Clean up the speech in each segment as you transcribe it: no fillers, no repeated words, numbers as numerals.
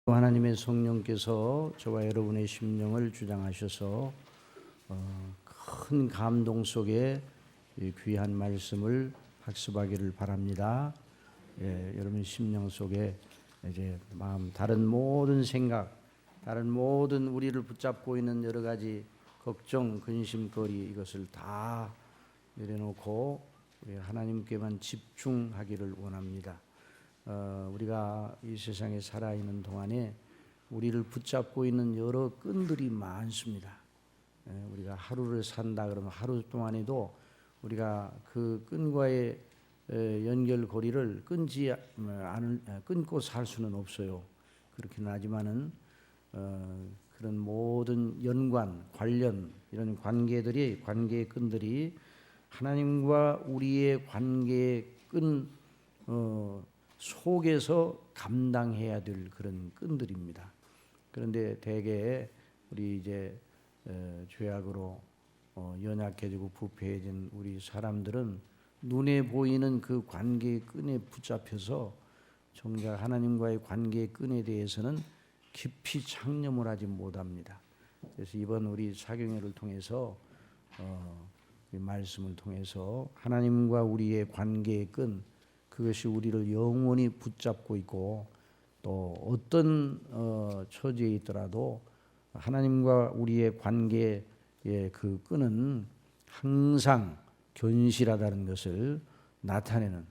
하나님의 성령께서 저와 여러분의 심령을 주장하셔서 큰 감동 속에 이 귀한 말씀을 학습하기를 바랍니다. 여러분 심령 속에 이제 마음 다른 모든 생각, 다른 모든 우리를 붙잡고 있는 여러 가지 걱정, 근심거리 이것을 다 내려놓고 우리 하나님께만 집중하기를 원합니다. 우리가 이 세상에 살아있는 동안에 우리를 붙잡고 있는 여러 끈들이 많습니다. 우리가 하루를 산다 그러면 하루 동안에도 우리가 그 끈과의 연결고리를 끊고 살 수는 없어요. 그렇기는 하지만은 그런 모든 연관, 관련 이런 관계의 끈들이 하나님과 우리의 관계의 끈 속에서 감당해야 될 그런 끈들입니다. 그런데 대개 우리 이제 죄악으로 연약해지고 부패해진 우리 사람들은 눈에 보이는 그 관계의 끈에 붙잡혀서 정작 하나님과의 관계의 끈에 대해서는 깊이 창념을 하지 못합니다. 그래서 이번 우리 사경회를 통해서 이 말씀을 통해서 하나님과 우리의 관계의 끈, 그것이 우리를 영원히 붙잡고 있고 또 어떤 처지에 있더라도 하나님과 우리의 관계의 그 끈은 항상 견실하다는 것을 나타내는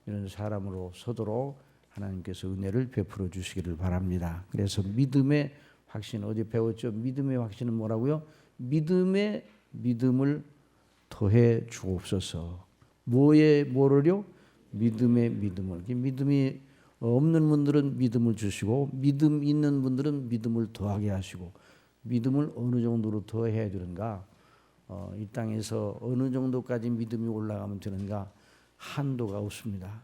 이런 사람으로 서도록 하나님께서 은혜를 베풀어 주시기를 바랍니다. 그래서 믿음의 확신, 어제 배웠죠. 믿음의 확신은 뭐라고요? 믿음을 더해 주옵소서. 뭐를요? 믿음의 믿음을. 믿음이 없는 분들은 믿음을 주시고 믿음 있는 분들은 믿음을 더하게 하시고 믿음을 어느 정도로 더해야 되는가? 이 땅에서 어느 정도까지 믿음이 올라가면 되는가? 한도가 없습니다.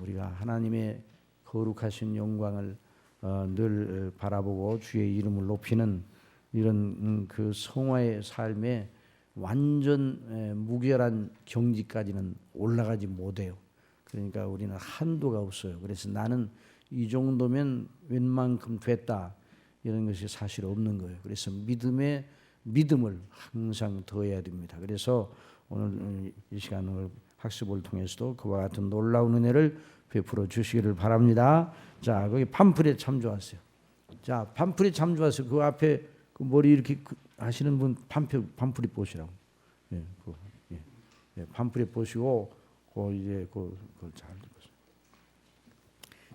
우리가 하나님의 거룩하신 영광을 늘 바라보고 주의 이름을 높이는 이런 그 성화의 삶에 완전 무결한 경지까지는 올라가지 못해요. 그러니까 우리는 한도가 없어요. 그래서 나는 이 정도면 웬만큼 됐다 이런 것이 사실 없는 거예요. 그래서 믿음을 항상 더해야 됩니다. 그래서 오늘 이 시간을 학습을 통해서도 그와 같은 놀라운 은혜를 베풀어 주시기를 바랍니다. 자, 거기 팜플렛 참 좋았어요. 자, 팜플렛 참 좋았어요. 그 앞에 그 머리 이렇게 하시는 분 팜플렛 보시라고. 팜플렛 보시고 이제 그걸 잘 보세요.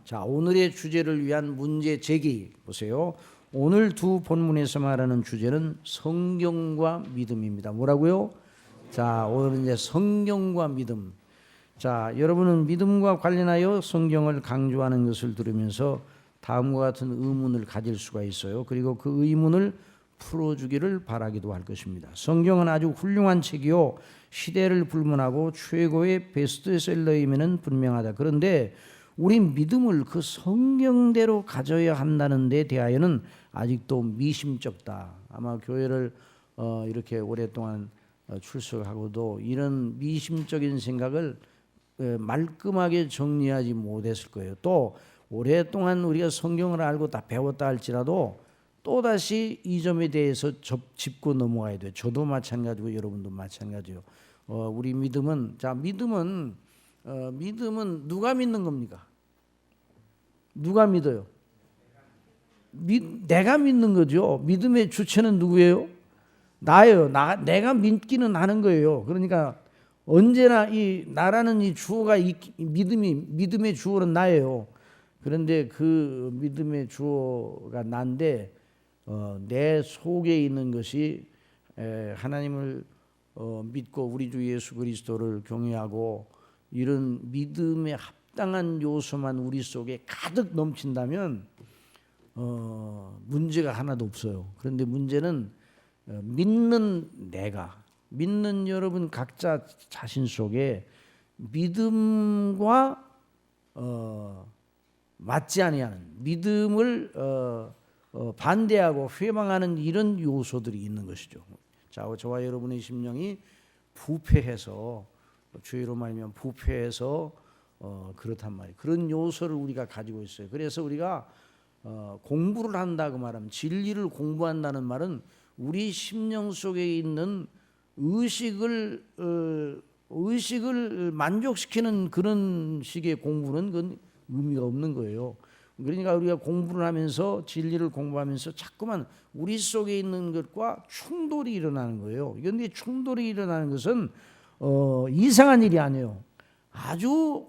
자, 오늘의 주제를 위한 문제 제기 보세요. 오늘 두 본문에서 말하는 주제는 성경과 믿음입니다. 뭐라고요? 자, 오늘은 이제 성경과 믿음. 자, 여러분은 믿음과 관련하여 성경을 강조하는 것을 들으면서 다음과 같은 의문을 가질 수가 있어요. 그리고 그 의문을 풀어주기를 바라기도 할 것입니다. 성경은 아주 훌륭한 책이요 시대를 불문하고 최고의 베스트셀러임에는 분명하다. 그런데 우리 믿음을 그 성경대로 가져야 한다는 데 대하여는 아직도 미심쩍다. 아마 교회를 이렇게 오랫동안 출석하고도 이런 미심적인 생각을 말끔하게 정리하지 못했을 거예요. 또 오랫동안 우리가 성경을 알고 다 배웠다 할지라도 또다시 이 점에 대해서 짚고 넘어가야 돼요. 저도 마찬가지고 여러분도 마찬가지요. 우리 믿음은 믿음은 누가 믿는 겁니까? 누가 믿어요? 내가 믿는 거죠. 믿음의 주체는 누구예요? 나예요. 내가 믿기는 하는 거예요. 그러니까 언제나 이 나라는 이 주어가 믿음의 주어는 나예요. 그런데 그 믿음의 주어가 난데 내 속에 있는 것이 하나님을 믿고 우리 주 예수 그리스도를 경외하고 이런 믿음에 합당한 요소만 우리 속에 가득 넘친다면 문제가 하나도 없어요. 그런데 문제는 믿는 여러분 각자 자신 속에 믿음과 맞지 아니하는 믿음을 반대하고 회방하는 이런 요소들이 있는 것이죠. 자, 저와 여러분의 심령이 부패해서 죄로 말하면 부패해서 그렇단 말이에요. 그런 요소를 우리가 가지고 있어요. 그래서 우리가 공부를 한다고 말하면 진리를 공부한다는 말은 우리 심령 속에 있는 의식을 만족시키는 그런 식의 공부는 그건 의미가 없는 거예요. 그러니까 우리가 공부를 하면서 진리를 공부하면서 자꾸만 우리 속에 있는 것과 충돌이 일어나는 거예요. 그런데 충돌이 일어나는 것은 이상한 일이 아니에요. 아주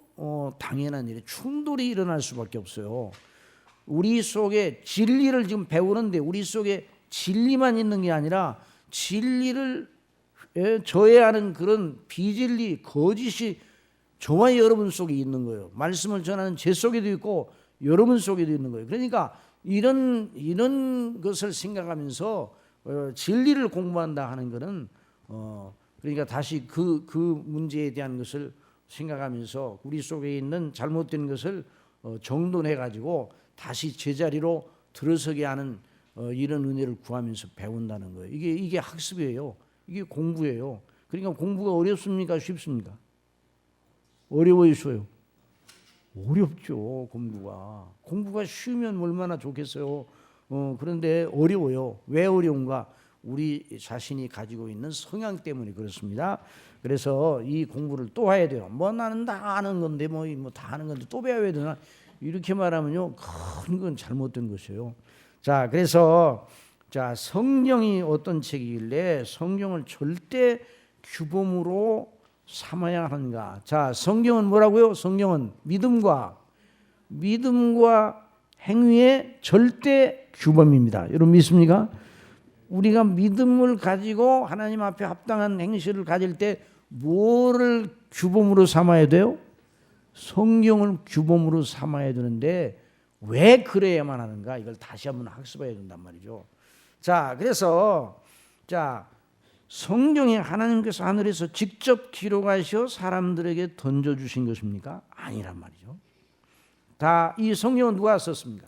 당연한 일이에요. 충돌이 일어날 수밖에 없어요. 우리 속에 진리를 지금 배우는데 우리 속에 진리만 있는 게 아니라 진리를 저해하는 그런 비진리, 거짓이 저와 여러분 속에 있는 거예요. 말씀을 전하는 제 속에도 있고 여러분 속에도 있는 거예요. 그러니까 이런 것을 생각하면서 진리를 공부한다 하는 것은 그러니까 다시 그 문제에 대한 것을 생각하면서 우리 속에 있는 잘못된 것을 정돈해 가지고 다시 제자리로 들어서게 하는 이런 은혜를 구하면서 배운다는 거예요. 이게 학습이에요. 이게 공부예요. 그러니까 공부가 어렵습니까? 쉽습니까? 어려워요, 쉬워요? 어렵죠. 공부가 쉬우면 얼마나 좋겠어요. 그런데 어려워요. 왜 어려운가? 우리 자신이 가지고 있는 성향 때문에 그렇습니다. 그래서 이 공부를 또 해야 돼요. 뭐 나는 다 아는 건데 뭐 다 아는 건데 또 배워야 되나? 이렇게 말하면요, 큰 건 잘못된 것이에요. 자, 그래서 성경이 어떤 책이길래 성경을 절대 규범으로 삼아야 하는가? 자, 성경은 뭐라고요? 성경은 믿음과 행위의 절대 규범입니다. 여러분 믿습니까? 우리가 믿음을 가지고 하나님 앞에 합당한 행실을 가질 때 뭐를 규범으로 삼아야 돼요? 성경을 규범으로 삼아야 되는데 왜 그래야만 하는가? 이걸 다시 한번 학습해야 된단 말이죠. 자, 그래서 성경에 하나님께서 하늘에서 직접 기록하셔 사람들에게 던져주신 것입니까? 아니란 말이죠. 다 이 성경은 누가 썼습니까?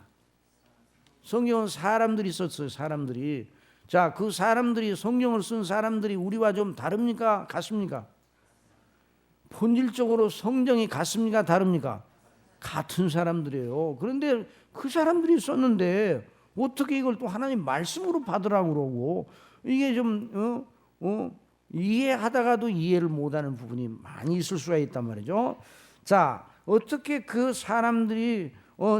성경은 사람들이 썼어요. 사람들이. 자, 그 사람들이 성경을 쓴 사람들이 우리와 좀 다릅니까? 같습니까? 본질적으로 성경이 같습니까? 다릅니까? 같은 사람들이에요. 그런데 그 사람들이 썼는데 어떻게 이걸 또 하나님 말씀으로 받으라고 그러고 이게 좀 이해하다가도 이해를 못하는 부분이 많이 있을 수가 있단 말이죠. 자, 어떻게 그 사람들이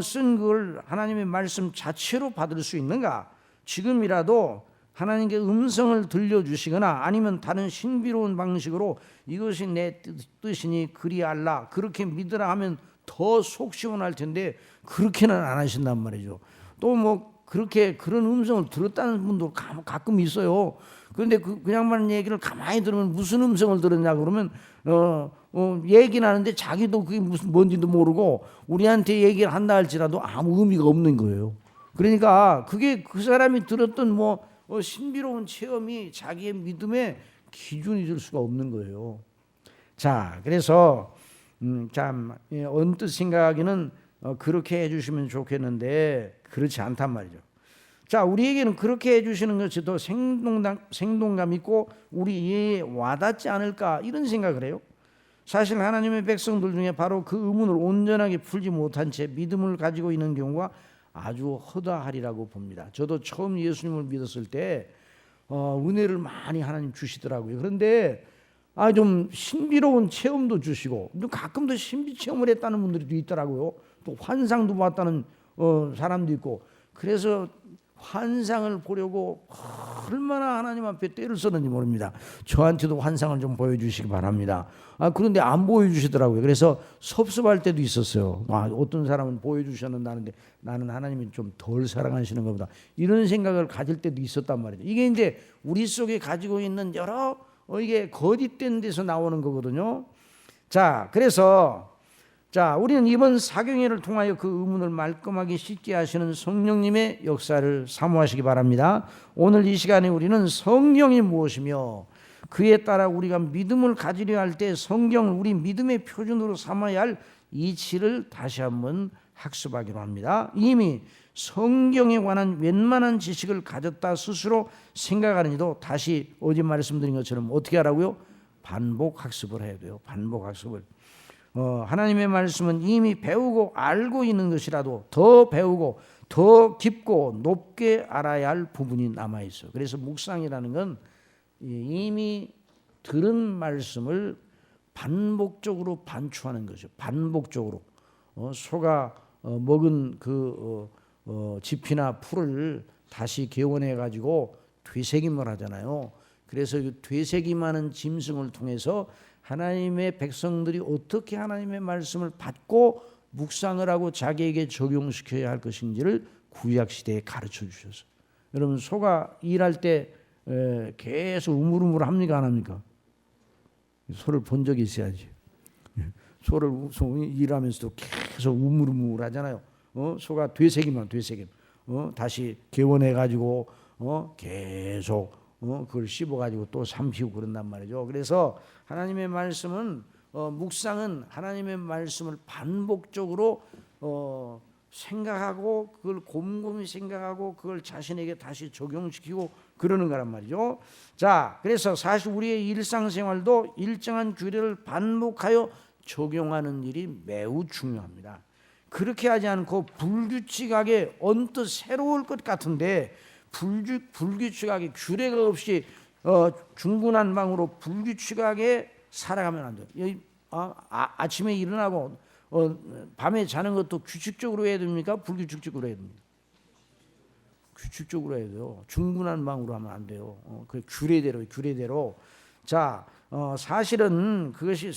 쓴 걸 하나님의 말씀 자체로 받을 수 있는가? 지금이라도 하나님께 음성을 들려주시거나 아니면 다른 신비로운 방식으로 이것이 내 뜻이니 그리할라 그렇게 믿으라 하면 더 속 시원할 텐데 그렇게는 안 하신단 말이죠. 또 뭐 그렇게 그런 음성을 들었다는 분도 가끔 있어요. 그런데 그 양반 얘기를 가만히 들으면 무슨 음성을 들었냐 그러면 얘기는 하는데 자기도 그게 무슨 뭔지도 모르고 우리한테 얘기를 한다 할지라도 아무 의미가 없는 거예요. 그러니까 그게 그 사람이 들었던 신비로운 체험이 자기의 믿음의 기준이 될 수가 없는 거예요. 자, 그래서 언뜻 생각하기는 그렇게 해주시면 좋겠는데 그렇지 않단 말이죠. 자, 우리에게는 그렇게 해주시는 것이 더 생동감 있고 우리에 와닿지 않을까 이런 생각을 해요. 사실 하나님의 백성들 중에 바로 그 의문을 온전하게 풀지 못한 채 믿음을 가지고 있는 경우가 아주 허다하리라고 봅니다. 저도 처음 예수님을 믿었을 때 은혜를 많이 하나님 주시더라고요. 그런데 좀 신비로운 체험도 주시고 가끔도 신비 체험을 했다는 분들도 있더라고요. 또 환상도 봤다는 사람도 있고 그래서 환상을 보려고 얼마나 하나님 앞에 떼를 썼는지 모릅니다. 저한테도 환상을 좀 보여주시기 바랍니다. 그런데 안 보여주시더라고요. 그래서 섭섭할 때도 있었어요. 어떤 사람은 보여주셨는다는데 나는 하나님이 좀 덜 사랑하시는 것보다 이런 생각을 가질 때도 있었단 말이죠. 이게 이제 우리 속에 가지고 있는 여러 이게 거짓된 데서 나오는 거거든요. 자, 그래서 우리는 이번 사경회를 통하여 그 의문을 말끔하게 씻게 하시는 성령님의 역사를 사모하시기 바랍니다. 오늘 이 시간에 우리는 성경이 무엇이며 그에 따라 우리가 믿음을 가지려 할 때 성경을 우리 믿음의 표준으로 삼아야 할 이치를 다시 한번 학습하기로 합니다. 이미 성경에 관한 웬만한 지식을 가졌다 스스로 생각하는 이도 다시 어제 말씀드린 것처럼 어떻게 하라고요? 반복 학습을 해야 돼요. 반복 학습을. 하나님의 말씀은 이미 배우고 알고 있는 것이라도 더 배우고 더 깊고 높게 알아야 할 부분이 남아 있어요. 그래서 묵상이라는 건 이미 들은 말씀을 반복적으로 반추하는 거죠. 반복적으로 소가 먹은 그 짚이나 풀을 다시 개원해 가지고 되새김을 하잖아요. 그래서 이 되새김하는 짐승을 통해서 하나님의 백성들이 어떻게 하나님의 말씀을 받고 묵상을 하고 자기에게 적용시켜야 할 것인지를 구약 시대에 가르쳐 주셨어요. 여러분 소가 일할 때 계속 우물우물 합니까 안 합니까? 소를 본 적이 있어야지. 소를 일하면서도 계속 우물우물 하잖아요. 소가 되새김만 다시 개원해 가지고 계속 그걸 씹어 가지고 또 삼키고 그런단 말이죠. 그래서 하나님의 말씀은 묵상은 하나님의 말씀을 반복적으로 생각하고 그걸 곰곰이 생각하고 그걸 자신에게 다시 적용시키고 그러는 거란 말이죠. 자, 그래서 사실 우리의 일상생활도 일정한 규례를 반복하여 적용하는 일이 매우 중요합니다. 그렇게 하지 않고 불규칙하게 언뜻 새로울 것 같은데 불규칙하게 규례가 없이 중구난방으로 불규칙하게 살아가면 안 돼요. 아침에 일어나고 밤에 자는 것도 규칙적으로 해야 됩니까? 불규칙적으로 해야 됩니까? 규칙적으로 해야 돼요. 중구난방으로 하면 안 돼요. 그 규례대로. 자, 사실은 그것이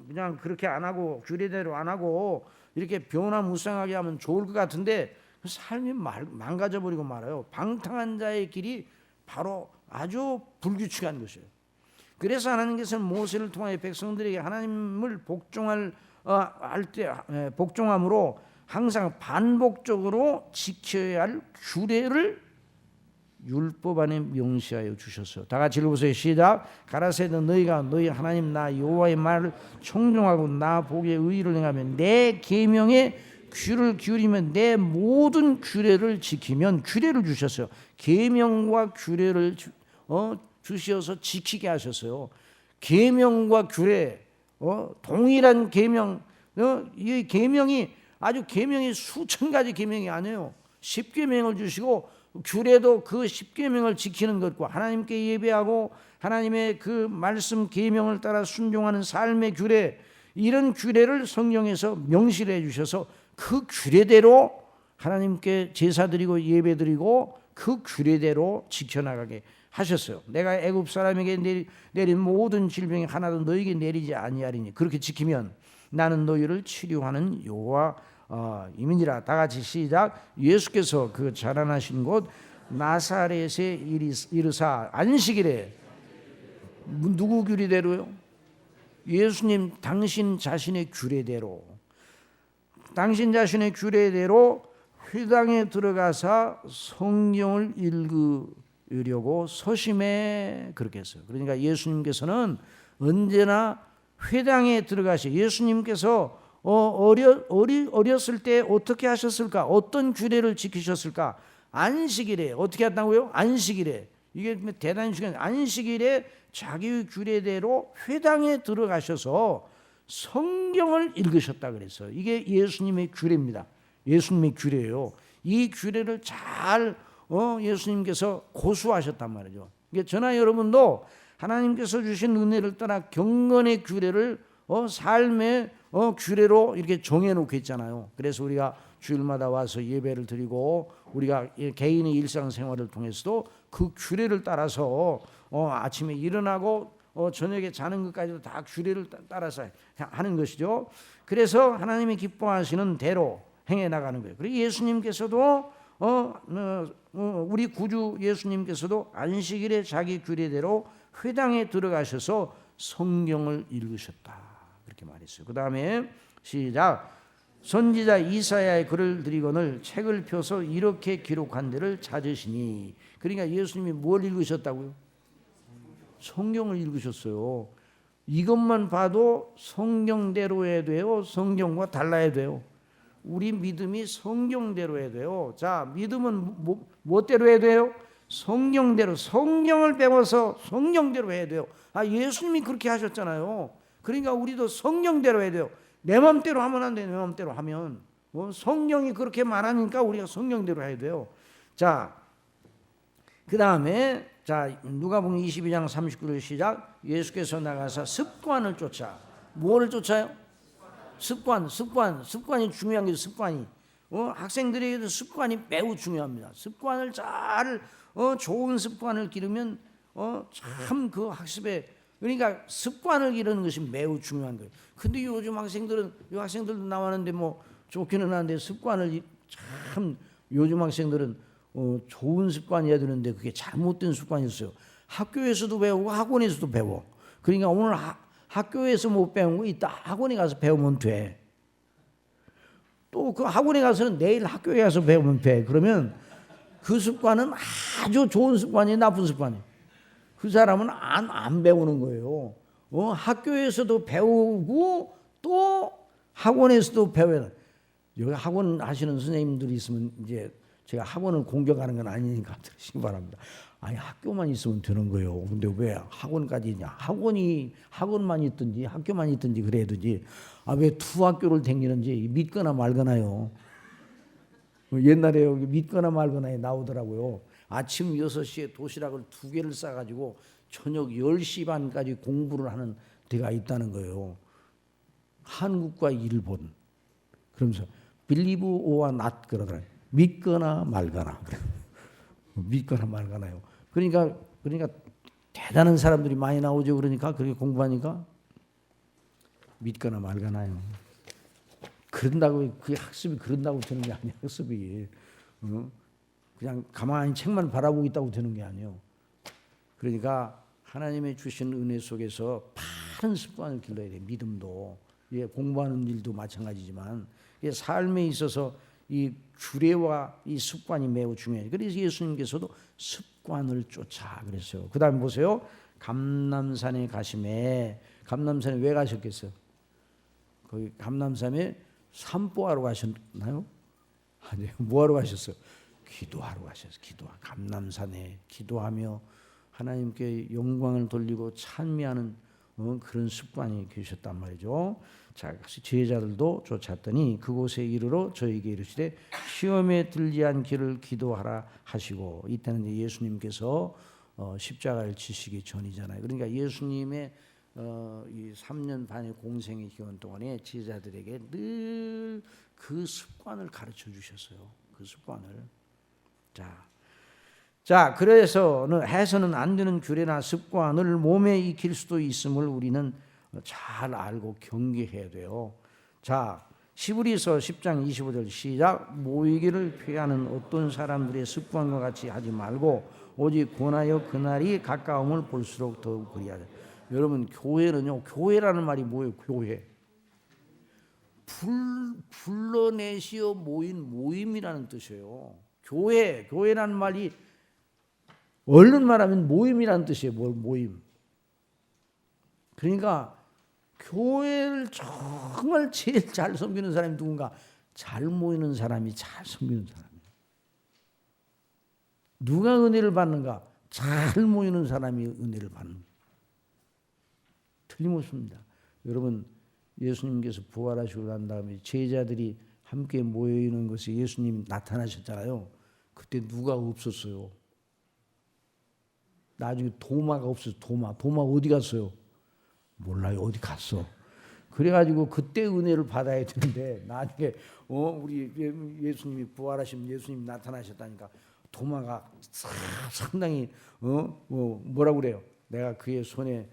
그냥 그렇게 안 하고 규례대로 안 하고 이렇게 변화무쌍하게 하면 좋을 것 같은데 삶이 망가져버리고 말아요. 방탕한 자의 길이 바로 아주 불규칙한 것이에요. 그래서 하나님께서는 모세를 통하여 백성들에게 하나님을 복종함으로 항상 반복적으로 지켜야 할 규례를 율법 안에 명시하여 주셨어요. 다 같이 읽어보세요. 시작. 가라사대 너희가 너희 하나님 나 여호와의 말을 청종하고 나 보기에 의를 행하면 내 계명에 귀를 기울이면 내 모든 규례를 지키면 규례를 주셨어요. 계명과 규례를 주셔서 지키게 하셨어요. 계명과 규례 동일한 계명 이 계명이 아주 계명이 수천 가지 계명이 아니에요. 10계명을 주시고 규례도 그 10계명을 지키는 것과 하나님께 예배하고 하나님의 그 말씀 계명을 따라 순종하는 삶의 규례 이런 규례를 성경에서 명시를 해 주셔서 그 규례대로 하나님께 제사드리고 예배드리고 그 규례대로 지켜나가게 하셨어요. 내가 애굽 사람에게 내린 모든 질병이 하나도 너에게 내리지 아니하리니 그렇게 지키면 나는 너희를 치료하는 여호와임이니라. 다 같이 시작. 예수께서 그 자라나신 곳 나사렛에 이르사 안식일에 누구 규례대로요? 예수님 당신 자신의 규례대로 당신 자신의 규례대로 회당에 들어가서 성경을 읽으려고 서심해 그렇게 했어요. 그러니까 예수님께서는 언제나 회당에 들어가시. 예수님께서 어렸을 때 어떻게 하셨을까? 어떤 규례를 지키셨을까? 안식일에 어떻게 했다고요? 안식일에 이게 대단히 중요해요. 안식일에 자기의 규례대로 회당에 들어가셔서 성경을 읽으셨다 그랬어요. 이게 예수님의 규례입니다. 예수님의 규례예요. 이 규례를 잘 예수님께서 고수하셨단 말이죠. 이게 저나 여러분도 하나님께서 주신 은혜를 따라 경건의 규례를 삶의 규례로 이렇게 정해놓고 있잖아요. 그래서 우리가 주일마다 와서 예배를 드리고 우리가 개인의 일상생활을 통해서도 그 규례를 따라서 아침에 일어나고 저녁에 자는 것까지도 다 규례를 따라서 하는 것이죠. 그래서 하나님이 기뻐하시는 대로 행해 나가는 거예요. 그리고 예수님께서도 우리 구주 예수님께서도 안식일에 자기 규례대로 회당에 들어가셔서 성경을 읽으셨다 그렇게 말했어요. 그 다음에 시작. 선지자 이사야의 글을 드리거늘 책을 펴서 이렇게 기록한 데를 찾으시니. 그러니까 예수님이 뭘 읽으셨다고요? 성경을 읽으셨어요. 이것만 봐도 성경대로 해야 돼요? 성경과 달라야 돼요? 우리 믿음이 성경대로 해야 돼요. 자, 믿음은 무엇대로 해야 돼요? 성경대로. 성경을 배워서 성경대로 해야 돼요. 예수님이 그렇게 하셨잖아요. 그러니까 우리도 성령대로 해야 돼요. 내 마음대로 하면 안 돼. 내 마음대로 하면 성령이 그렇게 말하니까 우리가 성령대로 해야 돼요. 자, 그 다음에 자 누가복음 22장 39절 시작. 예수께서 나가서 습관을 쫓아. 뭐를 쫓아요? 습관이 중요한 게 습관이. 학생들에게도 습관이 매우 중요합니다. 습관을 잘 좋은 습관을 기르면 참 그 학습에 그러니까 습관을 기르는 것이 매우 중요한 거예요. 근데 요즘 학생들도 나왔는데 뭐 좋기는 한데 습관을 참 요즘 학생들은 좋은 습관이어야 되는데 그게 잘못된 습관이었어요. 학교에서도 배우고 학원에서도 배워. 그러니까 오늘 학교에서 못 배운 거 이따 학원에 가서 배우면 돼. 또 그 학원에 가서는 내일 학교에 가서 배우면 돼. 그러면 그 습관은 아주 좋은 습관이 나쁜 습관이. 그 사람은 안 배우는 거예요. 학교에서도 배우고 또 학원에서도 배워야 돼. 여기 학원 하시는 선생님들이 있으면 이제 제가 학원을 공격하는 건 아니니까 들으시기 바랍니다. 아니 학교만 있으면 되는 거예요. 근데 왜 학원까지 있냐? 학원만 있든지 학교만 있든지 그래야 되지. 왜 두 학교를 다니는지 믿거나 말거나요. 옛날에 여기 믿거나 말거나에 나오더라고요. 아침 6시에 도시락을 2개를 싸가지고 저녁 10시 반까지 공부를 하는 데가 있다는 거예요. 한국과 일본. 그러면서 believe or not 그러더라고요. 믿거나 말거나. 믿거나 말거나요. 그러니까 대단한 사람들이 많이 나오죠. 그러니까 그렇게 공부하니까 믿거나 말거나요. 그런다고 그 학습이 그런다고 되는 게 아니야. 학습이 그냥 가만히 책만 바라보고 있다고 되는 게 아니에요. 그러니까 하나님의 주신 은혜 속에서 바른 습관을 길러야 돼. 믿음도 공부하는 일도 마찬가지지만 삶에 있어서 이 규례와 이 습관이 매우 중요해요. 그래서 예수님께서도 습관을 쫓아 그랬어요. 그 다음에 보세요. 감람산에 가심에 감람산에 왜 가셨겠어요? 거기 감람산에 산보하러 가셨나요? 아니요. 뭐하러 가셨어요? 기도하러 가셨어요. 감람산에 기도하며 하나님께 영광을 돌리고 찬미하는 그런 습관이 계셨단 말이죠. 자, 제자들도 쫓았더니 그곳에 이르러 저에게 이르시되 시험에 들지 않기를 기도하라 하시고, 이때는 예수님께서 십자가를 지시기 전이잖아요. 그러니까 예수님의 이 3년 반의 공생의 기간 동안에 제자들에게 늘 그 습관을 가르쳐 주셨어요. 그 습관을. 자, 그래서는 해서는 안 되는 규례나 습관을 몸에 익힐 수도 있음을 우리는 잘 알고 경계해야 돼요. 자, 히브리서 10장 25절 시작. 모이기를 피하는 어떤 사람들의 습관과 같이 하지 말고 오직 권하여 그날이 가까움을 볼수록 더욱 그리하자. 여러분, 교회는요, 교회라는 말이 뭐예요? 교회. 불러내시어 모인 모임이라는 뜻이에요. 교회라는 말이 얼른 말하면 모임이라는 뜻이에요. 모임. 그러니까 교회를 정말 제일 잘 섬기는 사람이 누군가? 잘 모이는 사람이 잘 섬기는 사람이에요. 누가 은혜를 받는가? 잘 모이는 사람이 은혜를 받는 거예요. 틀림없습니다. 여러분, 예수님께서 부활하시고 난 다음에 제자들이 함께 모여있는 것이 예수님이 나타나셨잖아요. 그때 누가 없었어요? 나중에 도마가 없었어요. 도마 어디 갔어요? 몰라요. 어디 갔어? 그래가지고 그때 은혜를 받아야 되는데 나중에 우리 예수님이 부활하시면 예수님이 나타나셨다니까 도마가 상당히 뭐라고 그래요? 내가 그의 손에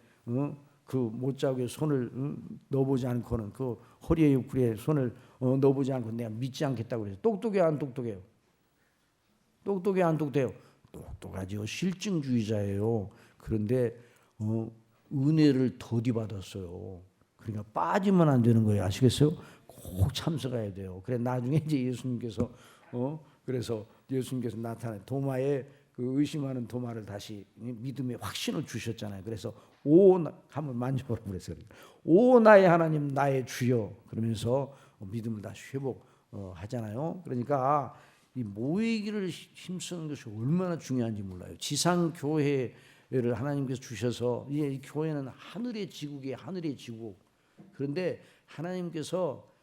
그 못자국에 손을 넣어보지 않고는 그 허리에 옆구리에 손을 넣어보지 않고 내가 믿지 않겠다고 그래서 똑똑해요, 안 똑똑해요? 똑똑해요, 안 똑똑해요? 똑똑하죠. 실증주의자예요. 그런데 은혜를 더디 받았어요. 그러니까 빠지면 안 되는 거예요. 아시겠어요? 꼭 참석해야 돼요. 그래 나중에 이제 예수님께서 그래서 예수님께서 나타나 도마에 그 의심하는 도마를 다시 믿음의 확신을 주셨잖아요. 그래서 한번 만져보라고 그랬어요. 오 나의 하나님 나의 주여 그러면서 믿음을 다시 회복하잖아요. 그러니까 이 모이기를 힘쓰는 것이 얼마나 중요한지 몰라요. 지상교회 교회를 하나님께서 주셔서 이 교회는 하늘의 지국이에요. 하늘의 지국. 그런데 하나님께서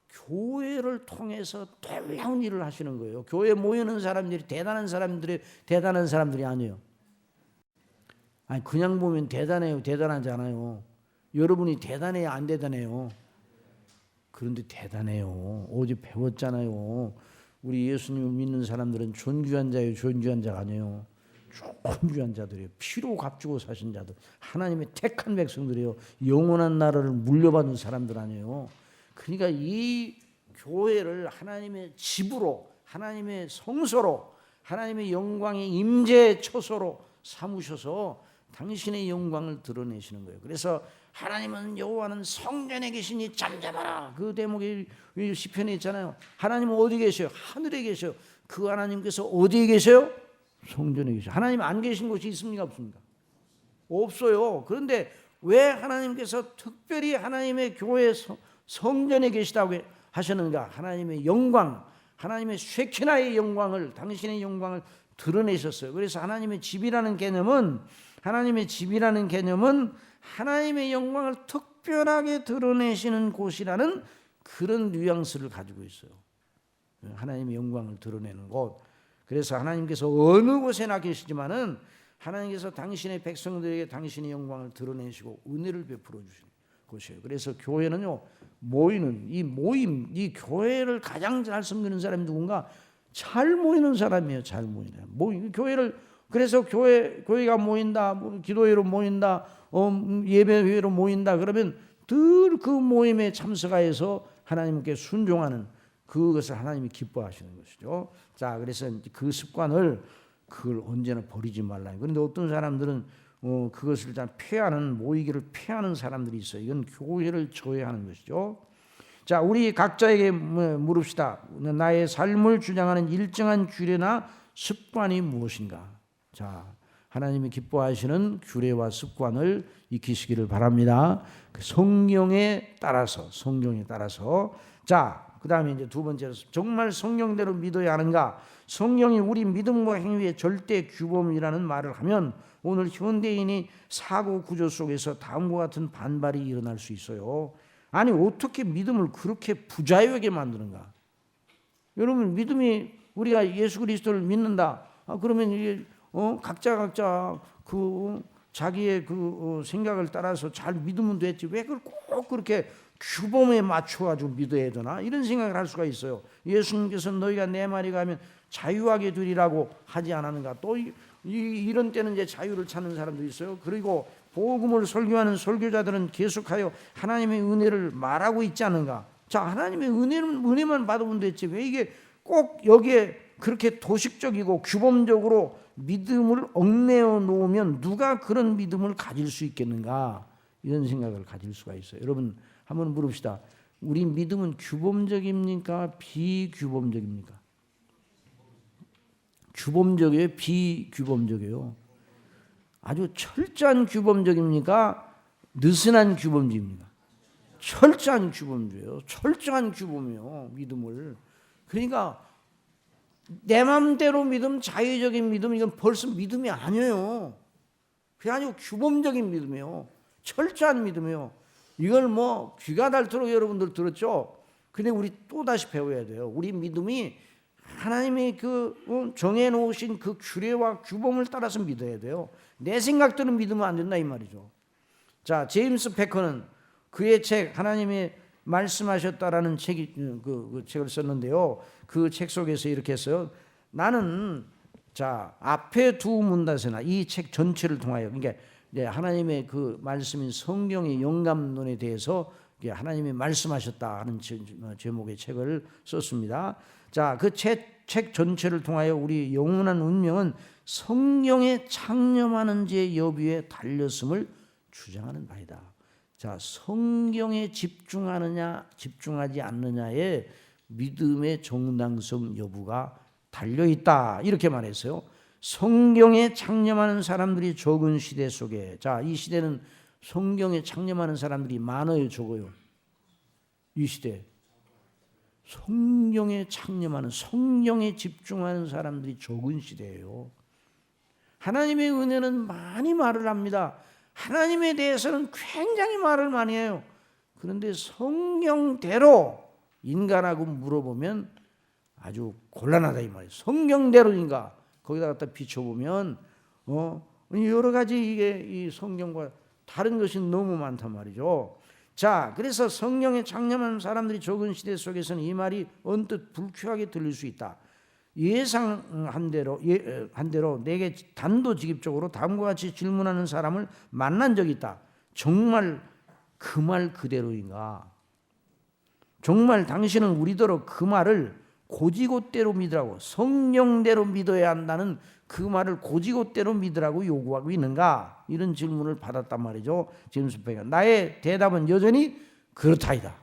교회를 통해서 놀라운 일을 하시는 거예요. 교회에 모이는 사람들이 대단한 사람들이 아니에요. 아니 그냥 보면 대단해요. 대단하지 않아요. 여러분이 대단해요. 안 대단해요. 그런데 대단해요. 어제 배웠잖아요. 우리 예수님을 믿는 사람들은 존귀한 자예요. 존귀한 자가 아니에요. 존귀한 자들이에요. 피로 값주고 사신 자들. 하나님의 택한 백성들이에요. 영원한 나라를 물려받은 사람들 아니에요. 그러니까 이 교회를 하나님의 집으로, 하나님의 성소로, 하나님의 영광의 임재 처소로 삼으셔서 당신의 영광을 드러내시는 거예요. 그래서 하나님은 여호와는 성전에 계시니 잠잠하라. 그 대목이 시편에 있잖아요. 하나님은 어디 계셔요? 하늘에 계셔요. 그 하나님께서 어디에 계셔요? 성전에 계셔요. 하나님 안 계신 곳이 있습니까? 없습니까? 없어요. 그런데 왜 하나님께서 특별히 하나님의 교회 성전에 계시다고 하셨는가? 하나님의 영광, 하나님의 쉐키나의 영광을, 당신의 영광을 드러내셨어요. 그래서 하나님의 집이라는 개념은 하나님의 영광을 특별하게 드러내시는 곳이라는 그런 뉘앙스를 가지고 있어요. 하나님의 영광을 드러내는 곳. 그래서 하나님께서 어느 곳에나 계시지만은 하나님께서 당신의 백성들에게 당신의 영광을 드러내시고 은혜를 베풀어 주시는 곳이에요. 그래서 교회는요, 모이는 이 모임, 이 교회를 가장 잘 섬기는 사람이 누군가? 잘 모이는 사람이에요. 잘 모이는 교회를. 그래서 교회가 모인다, 기도회로 모인다, 예배회로 모인다. 그러면 늘 그 모임에 참석하여서 하나님께 순종하는 그것을 하나님이 기뻐하시는 것이죠. 자, 그래서 그 습관을 그걸 언제나 버리지 말라. 그런데 어떤 사람들은 그것을 다 모이기를 폐하는 사람들이 있어요. 이건 교회를 저해하는 것이죠. 자, 우리 각자에게 물읍시다. 나의 삶을 주장하는 일정한 규례나 습관이 무엇인가? 자, 하나님이 기뻐하시는 규례와 습관을 익히시기를 바랍니다. 성경에 따라서. 자, 그 다음에 이제 두 번째로 정말 성경대로 믿어야 하는가? 성경이 우리 믿음과 행위의 절대 규범이라는 말을 하면 오늘 현대인이 사고 구조 속에서 다음과 같은 반발이 일어날 수 있어요. 아니 어떻게 믿음을 그렇게 부자유하게 만드는가? 여러분 믿음이 우리가 예수 그리스도를 믿는다. 그러면 이게 각자 그 자기의 그 생각을 따라서 잘 믿으면 됐지. 왜 그걸 꼭 그렇게 규범에 맞춰가지고 믿어야 되나? 이런 생각을 할 수가 있어요. 예수님께서 너희가 내 말이 가면 자유하게 되리라고 하지 않았는가? 또 이런 때는 이제 자유를 찾는 사람도 있어요. 그리고 복음을 설교하는 설교자들은 계속하여 하나님의 은혜를 말하고 있지 않은가? 자, 하나님의 은혜만 받으면 됐지. 왜 이게 꼭 여기에 그렇게 도식적이고 규범적으로 믿음을 얽매어 놓으면 누가 그런 믿음을 가질 수 있겠는가? 이런 생각을 가질 수가 있어요. 여러분 한번 물읍시다. 우리 믿음은 규범적입니까? 비규범적입니까? 규범적이에요? 비규범적이에요? 아주 철저한 규범적입니까? 느슨한 규범주의입니까? 철저한 규범주의예요. 철저한 규범이요. 믿음을. 그러니까 내 마음대로 믿음, 자유적인 믿음, 이건 벌써 믿음이 아니에요. 그게 아니고 규범적인 믿음이에요. 철저한 믿음이에요. 이걸 귀가 닳도록 여러분들 들었죠? 근데 우리 또다시 배워야 돼요. 우리 믿음이 하나님의 정해놓으신 그 규례와 규범을 따라서 믿어야 돼요. 내 생각대로 믿으면 안 된다 이 말이죠. 자, 제임스 패커는 그의 책 하나님이 말씀하셨다라는 그 책을 썼는데요. 그 책 속에서 이렇게 했어요. 나는 앞에 두 문단서나 이 책 전체를 통하여 그러니까 하나님의 그 말씀인 성경의 영감론에 대해서 하나님이 말씀하셨다 하는 제목의 책을 썼습니다. 자, 그 책 전체를 통하여 우리 영원한 운명은 성경에 창념하는지의 여부에 달렸음을 주장하는 바이다. 자, 성경에 집중하느냐 집중하지 않느냐에 믿음의 정당성 여부가 달려있다 이렇게 말했어요. 성경에 창념하는 사람들이 적은 시대 속에, 자, 이 시대는 성경에 창념하는 사람들이 많아요, 적어요? 이 시대 성경에 창념하는, 성경에 집중하는 사람들이 적은 시대예요. 하나님의 은혜는 많이 말을 합니다. 하나님에 대해서는 굉장히 말을 많이 해요. 그런데 성경대로 인간하고 물어보면 아주 곤란하다 이 말이에요. 성경대로인가? 거기다 갖다 비춰보면 여러 가지 이게 이 성경과 다른 것이 너무 많단 말이죠. 자, 그래서 성령에 창념한 사람들이 적은 시대 속에서는 이 말이 언뜻 불쾌하게 들릴 수 있다. 예상한 대로 내게 단도직입적으로 다음과 같이 질문하는 사람을 만난 적이 있다. 정말 그 말 그대로인가? 정말 당신은 우리더러 그 말을 고지고대로 믿으라고, 성령대로 믿어야 한다는 그 말을 고지고대로 믿으라고 요구하고 있는가? 이런 질문을 받았단 말이죠. 제임스 백가. 나의 대답은 여전히 그렇다이다.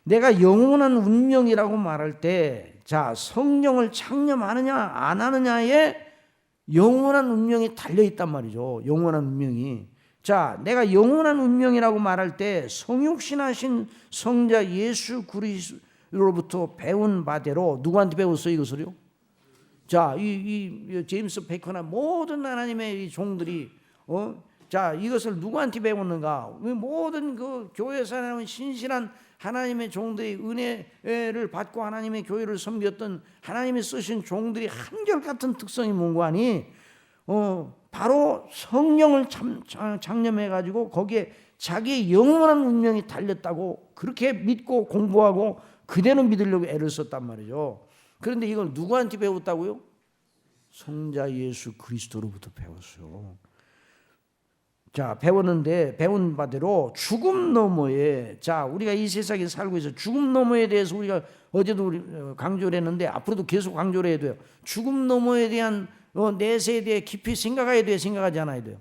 내가 영원한 운명이라고 말할 때, 자, 성령을 창념하느냐 안 하느냐에 영원한 운명이 달려있단 말이죠. 영원한 운명이. 자, 내가 영원한 운명이라고 말할 때 성육신하신 성자 예수 그리스도로부터 배운 바대로, 누구한테 배웠어요 이것을요? 자, 이 제임스 베커나 모든 하나님의 이 종들이 자, 이것을 누구한테 배웠는가? 모든 그 교회에서 나온 신실한 하나님의 종들이 은혜를 받고 하나님의 교회를 섬겼던 하나님이 쓰신 종들이 한결같은 특성이 뭔가 하니 바로 성령을 창념해 가지고 거기에 자기의 영원한 운명이 달렸다고 그렇게 믿고 공부하고 그대로 믿으려고 애를 썼단 말이죠. 그런데 이걸 누구한테 배웠다고요? 성자 예수 그리스도로부터 배웠어요. 자, 배웠는데 배운 바대로 죽음 너머에, 자, 우리가 이 세상에 살고 있어 죽음 너머에 대해서 우리가 어제도 강조를 했는데 앞으로도 계속 강조를 해야 돼요. 죽음 너머에 대한 내세에 대해 깊이 생각해야 돼요, 생각하지 않아야 돼요?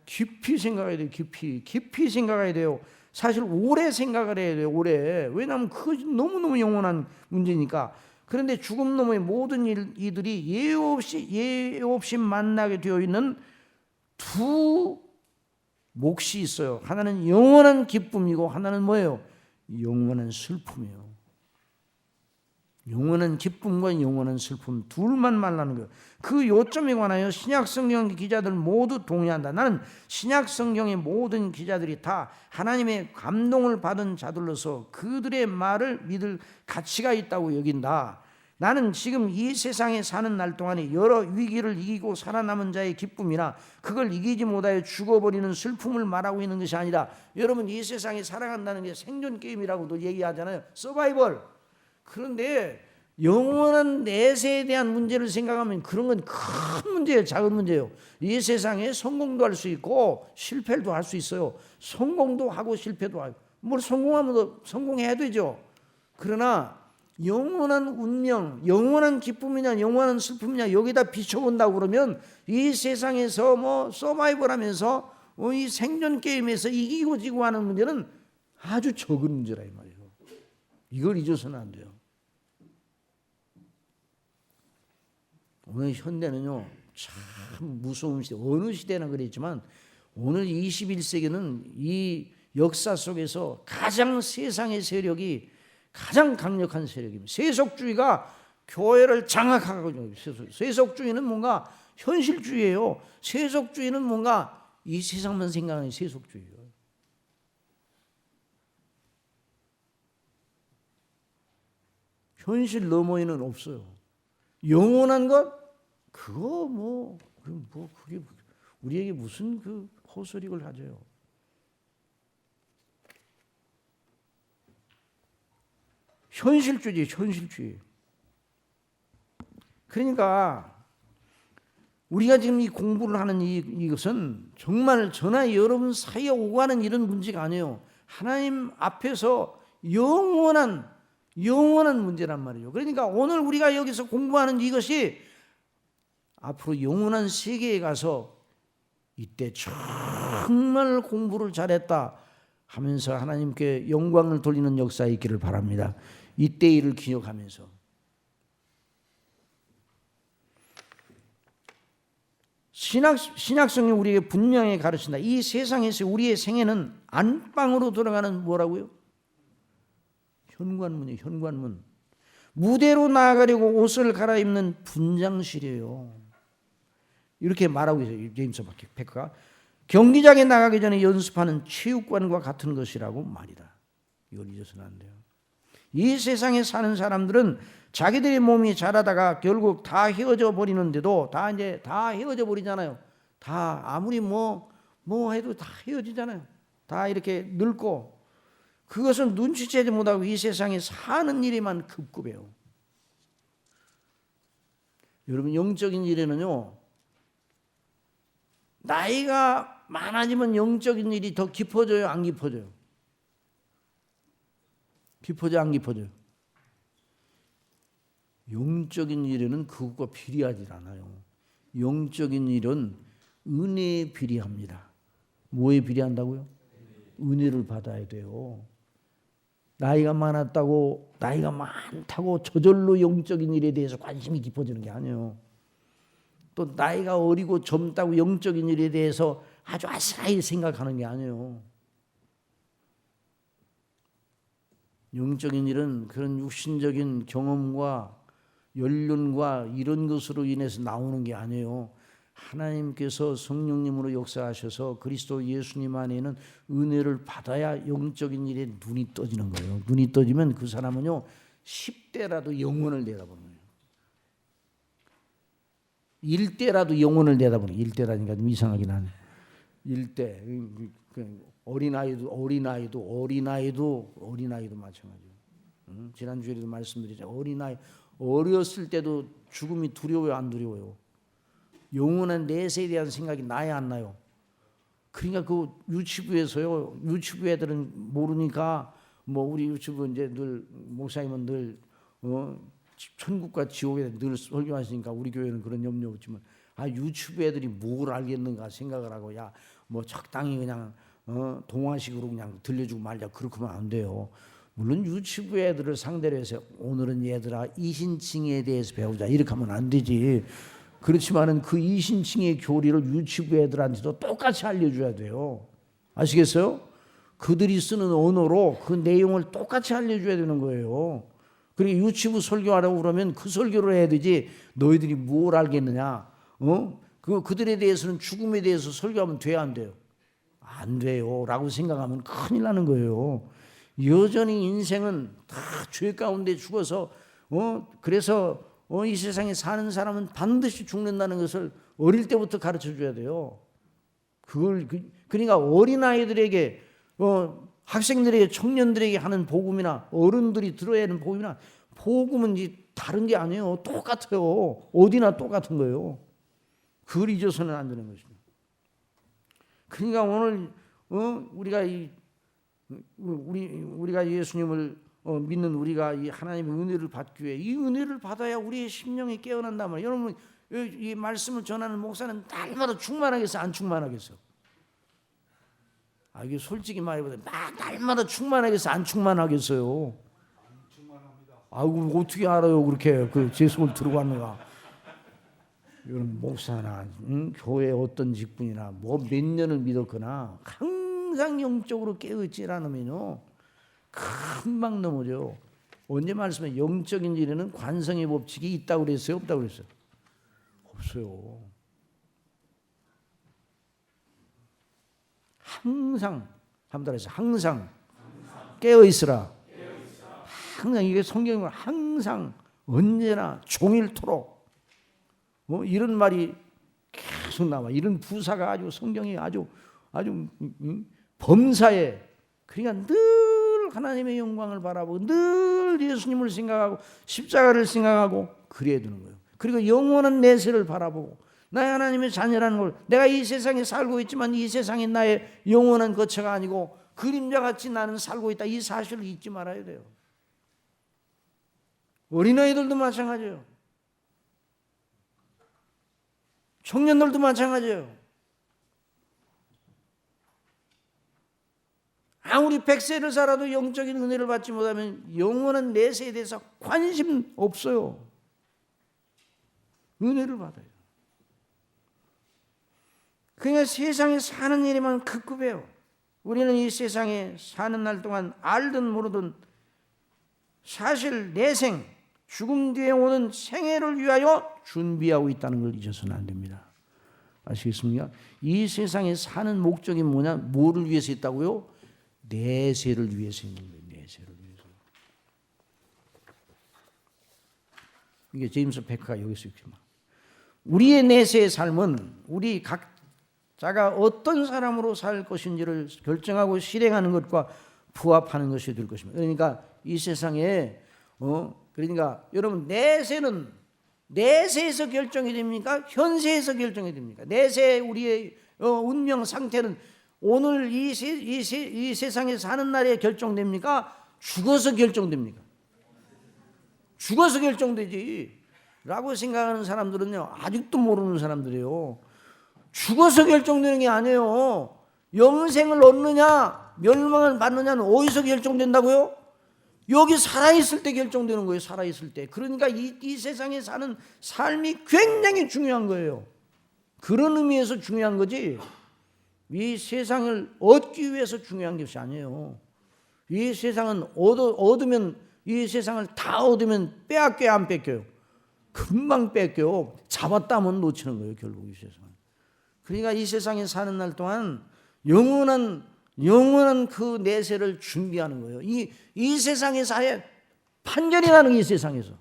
깊이 생각해야 돼요. 깊이 생각해야 돼요. 사실 오래 생각을 해야 돼요. 오래. 왜냐하면 그 너무너무 영원한 문제니까. 그런데 죽음 너머의 모든 이들이 예외 없이 만나게 되어 있는 두 몫이 있어요. 하나는 영원한 기쁨이고 하나는 뭐예요? 영원한 슬픔이에요. 영원한 기쁨과 영원한 슬픔 둘만 말하는 거예요. 그 요점에 관하여 신약성경 기자들 모두 동의한다. 나는 신약성경의 모든 기자들이 다 하나님의 감동을 받은 자들로서 그들의 말을 믿을 가치가 있다고 여긴다. 나는 지금 이 세상에 사는 날 동안에 여러 위기를 이기고 살아남은 자의 기쁨이나 그걸 이기지 못하여 죽어버리는 슬픔을 말하고 있는 것이 아니라, 여러분 이 세상에 살아간다는 게 생존 게임이라고도 얘기하잖아요. 서바이벌. 그런데 영원한 내세에 대한 문제를 생각하면 그런 건 큰 문제예요. 작은 문제예요. 이 세상에 성공도 할 수 있고 실패도 할 수 있어요. 성공도 하고 실패도 하고. 뭘 성공하면 성공해야 되죠. 그러나 영원한 운명, 영원한 기쁨이냐 영원한 슬픔이냐 여기다 비춰본다고 그러면 이 세상에서 뭐 서바이벌 하면서 이 생존 게임에서 이기고 지고 하는 문제는 아주 적은 문제라 이 말이에요. 이걸 잊어서는 안 돼요. 오늘 현대는요 참 무서운 시대, 어느 시대나 그랬지만 오늘 21세기는 이 역사 속에서 가장 세상의 세력이 가장 강력한 세력입니다. 세속주의가 교회를 장악하고 있는 거예요. 세속주의는 뭔가 현실주의예요. 세속주의는 뭔가 이 세상만 생각하는 세속주의예요. 현실 너머에는 없어요. 영원한 것 그거 그게 우리에게 무슨 그 호소력을 가져요. 현실주의. 그러니까 우리가 지금 이 공부를 하는 이것은 정말 저나 여러분 사이에 오고 가는 이런 문제가 아니에요. 하나님 앞에서 영원한 문제란 말이에요. 그러니까 오늘 우리가 여기서 공부하는 이것이 앞으로 영원한 세계에 가서 이때 정말 공부를 잘했다 하면서 하나님께 영광을 돌리는 역사에 있기를 바랍니다. 이때 일을 기억하면서. 신약성경이 우리에게 분명히 가르친다. 이 세상에서 우리의 생애는 안방으로 들어가는 뭐라고요? 현관문이에요. 현관문. 무대로 나아가려고 옷을 갈아입는 분장실이에요. 이렇게 말하고 있어요. 제임스 패커가 경기장에 나가기 전에 연습하는 체육관과 같은 것이라고 말이다. 이걸 잊어서는 안 돼요. 이 세상에 사는 사람들은 자기들의 몸이 자라다가 결국 다 헤어져 버리는데도 다 이제 다 헤어져 버리잖아요. 다 아무리 뭐 해도 다 헤어지잖아요. 다 이렇게 늙고 그것을 눈치채지 못하고 이 세상에 사는 일에만 급급해요. 여러분 영적인 일에는요. 나이가 많아지면 영적인 일이 더 깊어져요, 안 깊어져요? 깊어져, 안 깊어져요? 영적인 일에는 그것과 비례하지 않아요. 영적인 일은 은혜에 비례합니다. 뭐에 비례한다고요? 은혜를 받아야 돼요. 나이가 많다고 저절로 영적인 일에 대해서 관심이 깊어지는 게 아니에요. 또 나이가 어리고 젊다고 영적인 일에 대해서 아주 아스라이 생각하는 게 아니에요. 영적인 일은 그런 육신적인 경험과 연륜과 이런 것으로 인해서 나오는 게 아니에요. 하나님께서 성령님으로 역사하셔서 그리스도 예수님 안에는 은혜를 받아야 영적인 일에 눈이 떠지는 거예요. 눈이 떠지면 그 사람은요 10대라도 영혼을 내다보는 거예요. 1대라도 영혼을 내다보는 거예요. 1대라니까 좀 이상하긴 하네. 1대 어린아이도 마찬가지예요. 지난주에도 말씀드렸죠. 어렸을 때도 죽음이 두려워요, 안 두려워요? 영원한 내세에 대한 생각이 나야 안 나요? 그러니까 그 유치부에서요. 유치부 애들은 모르니까 우리 유치부 이제 늘 목사님은 늘 천국과 지옥에 늘 설교하시니까 우리 교회는 그런 염려 없지만 유치부 애들이 뭘 알겠는가 생각을 하고 적당히 그냥 동화식으로 그냥 들려주고 말자 그렇게 하면 안 돼요. 물론 유치부 애들을 상대로 해서 오늘은 얘들아 이신칭에 대해서 배우자 이렇게 하면 안 되지. 그렇지만은 그 이신칭의 교리를 유치부 애들한테도 똑같이 알려줘야 돼요. 아시겠어요? 그들이 쓰는 언어로 그 내용을 똑같이 알려줘야 되는 거예요. 그리고 유치부 설교하라고 그러면 그 설교를 해야 되지. 너희들이 뭘 알겠느냐? 그들에 대해서는 죽음에 대해서 설교하면 돼야 안 돼요? 안 돼요. 라고 생각하면 큰일 나는 거예요. 여전히 인생은 다 죄 가운데 죽어서 그래서 이 세상에 사는 사람은 반드시 죽는다는 것을 어릴 때부터 가르쳐 줘야 돼요. 그러니까 어린아이들에게 학생들에게 청년들에게 하는 복음이나 어른들이 들어야 하는 복음이나 복음은 다른 게 아니에요. 똑같아요. 어디나 똑같은 거예요. 그걸 잊어서는 안 되는 것입니다. 그러니까 오늘 우리가 예수님을 믿는 우리가 이 하나님의 은혜를 받기 위해 이 은혜를 받아야 우리의 심령이 깨어난단 말이에요. 여러분 이 말씀을 전하는 목사는 날마다 충만하겠어, 안 충만하겠어? 이게 솔직히 말해보자. 날마다 충만하겠어, 안 충만하겠어요? 어떻게 알아요? 그렇게 제 속을 들고 왔는가? 여러분 목사나 교회 어떤 직분이나 몇 년을 믿었거나 항상 영적으로 깨어있지 않으면요 금방 넘어져. 언제 말씀해? 영적인 일에는 관성의 법칙이 있다고 그랬어요? 없다고 그랬어요? 없어요. 항상 한번 따라해서 항상 깨어있으라. 항상 이게 성경은 항상 언제나 종일토록 이런 말이 계속 나와. 이런 부사가 아주 성경이 아주 범사에 그러니까 늘 하나님의 영광을 바라보고 늘 예수님을 생각하고 십자가를 생각하고 그래야 되는 거예요. 그리고 영원한 내세를 바라보고 나의 하나님의 자녀라는 걸 내가 이 세상에 살고 있지만 이 세상이 나의 영원한 거처가 아니고 그림자같이 나는 살고 있다. 이 사실을 잊지 말아야 돼요. 어린아이들도 마찬가지예요. 청년들도 마찬가지예요. 아무리 100세를 살아도 영적인 은혜를 받지 못하면 영원한 내세에 대해서 관심 없어요. 은혜를 받아요. 그냥 세상에 사는 일에만 급급해요. 우리는 이 세상에 사는 날 동안 알든 모르든 사실 내생, 죽음 뒤에 오는 생애를 위하여 준비하고 있다는 걸 잊어서는 안 됩니다. 아시겠습니까? 이 세상에 사는 목적이 뭐냐? 뭐를 위해서 있다고요? 내세를 위해서 있는 거예요. 내세를 위해서. 이게 제임스 베커가 여기서 있지만 우리의 내세의 삶은 우리 각자가 어떤 사람으로 살 것인지를 결정하고 실행하는 것과 부합하는 것이 될 것입니다. 그러니까 이 세상에 그러니까 여러분 내세는 내세에서 결정이 됩니까? 현세에서 결정이 됩니까? 내세 우리의 운명 상태는 오늘 이 세상에 사는 날에 결정됩니까? 죽어서 결정됩니까? 죽어서 결정되지 라고 생각하는 사람들은요 아직도 모르는 사람들이에요. 죽어서 결정되는 게 아니에요. 영생을 얻느냐 멸망을 받느냐는 어디서 결정된다고요? 여기 살아있을 때 결정되는 거예요. 살아있을 때. 그러니까 이 세상에 사는 삶이 굉장히 중요한 거예요. 그런 의미에서 중요한 거지 이 세상을 얻기 위해서 중요한 것이 아니에요. 이 세상은 얻으면 이 세상을 다 얻으면 빼앗겨야 안 뺏겨요. 금방 뺏겨요. 잡았다면 놓치는 거예요. 결국 이 세상은. 그러니까 이 세상에 사는 날 동안 영원한 그 내세를 준비하는 거예요. 이 세상에서의 판결이 나는 이 세상에서.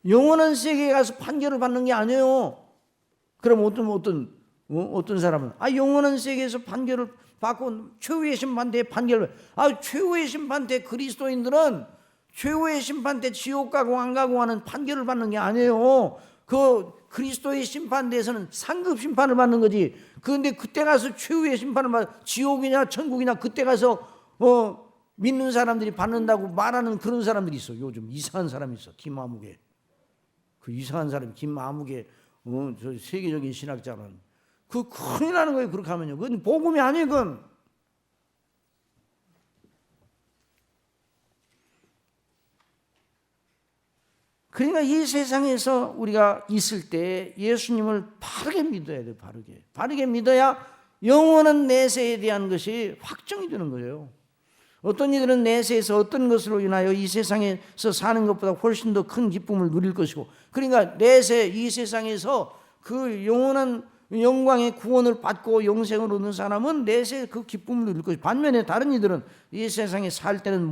영원한 세계에 가서 판결을 받는 게 아니에요. 그럼 어떤 사람은 영원한 세계에서 판결을 받고 최후의 심판 때 판결을 최후의 심판 때 그리스도인들은 최후의 심판 때 지옥 가고 안 가고 하는 판결을 받는 게 아니에요. 그 그리스도의 심판대에서는 상급 심판을 받는 거지. 그런데 그때 가서 최후의 심판을 받 지옥이냐 천국이냐 그때 가서 믿는 사람들이 받는다고 말하는 그런 사람들이 있어. 요즘 이상한 사람이 있어. 김아무개. 그 이상한 사람이 김아무개 저 세계적인 신학자는 그 큰일 나는 거예요. 그렇게 하면요. 그건 복음이 아니에요. 그건. 그러니까 이 세상에서 우리가 있을 때 예수님을 바르게 믿어야 돼요. 바르게 믿어야 영원한 내세에 대한 것이 확정이 되는 거예요. 어떤 이들은 내세에서 어떤 것으로 인하여 이 세상에서 사는 것보다 훨씬 더 큰 기쁨을 누릴 것이고, 그러니까 내세 이 세상에서 그 영원한 영광의 구원을 받고 영생을 얻는 사람은 내세 그 기쁨을 누릴 것이고, 반면에 다른 이들은 이 세상에 살 때는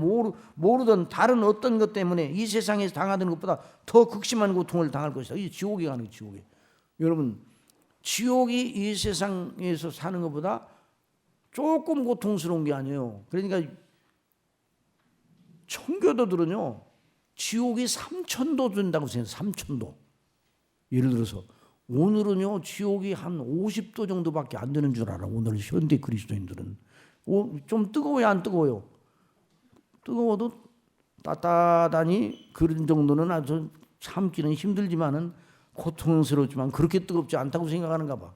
모르던 다른 어떤 것 때문에 이 세상에서 당하는 것보다 더 극심한 고통을 당할 것이다. 이 지옥에 가는 거예요. 지옥에. 여러분, 지옥이 이 세상에서 사는 것보다 조금 고통스러운 게 아니에요. 그러니까 청교도들은요 지옥이 3,000도 된다고 생각해요. 3,000도. 예를 들어서 오늘은요 지옥이 한 50도 정도밖에 안 되는 줄 알아. 오늘 현대 그리스도인들은 좀 뜨거워요, 안 뜨거워요? 뜨거워도 따뜻하니 그런 정도는 아주 참기는 힘들지만은 고통스럽지만 그렇게 뜨겁지 않다고 생각하는가 봐.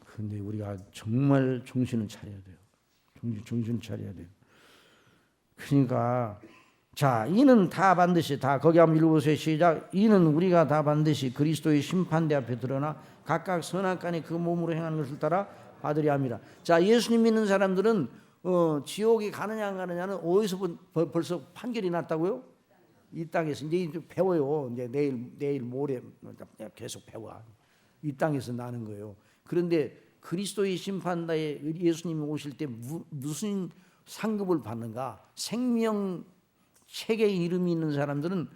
그런데 우리가 정말 정신을 차려야 돼요. 정신을 차려야 돼요. 그러니까 자, 이는 다 반드시 다 거기 한번 읽어보세요. 시작. 이는 우리가 다 반드시 그리스도의 심판대 앞에 드러나 각각 선악간에 그 몸으로 행하는 것을 따라 받으려 합니다. 자, 예수님 믿는 사람들은 지옥에 가느냐 안 가느냐는 어디서 벌써 판결이 났다고요? 이 땅에서 이제 배워요. 이제 내일 모레 계속 배워. 이 땅에서 나는 거예요. 그런데 그리스도의 심판대에 예수님이 오실 때 무슨 상급을 받는가? 생명 책에 이름이 있는 사람들은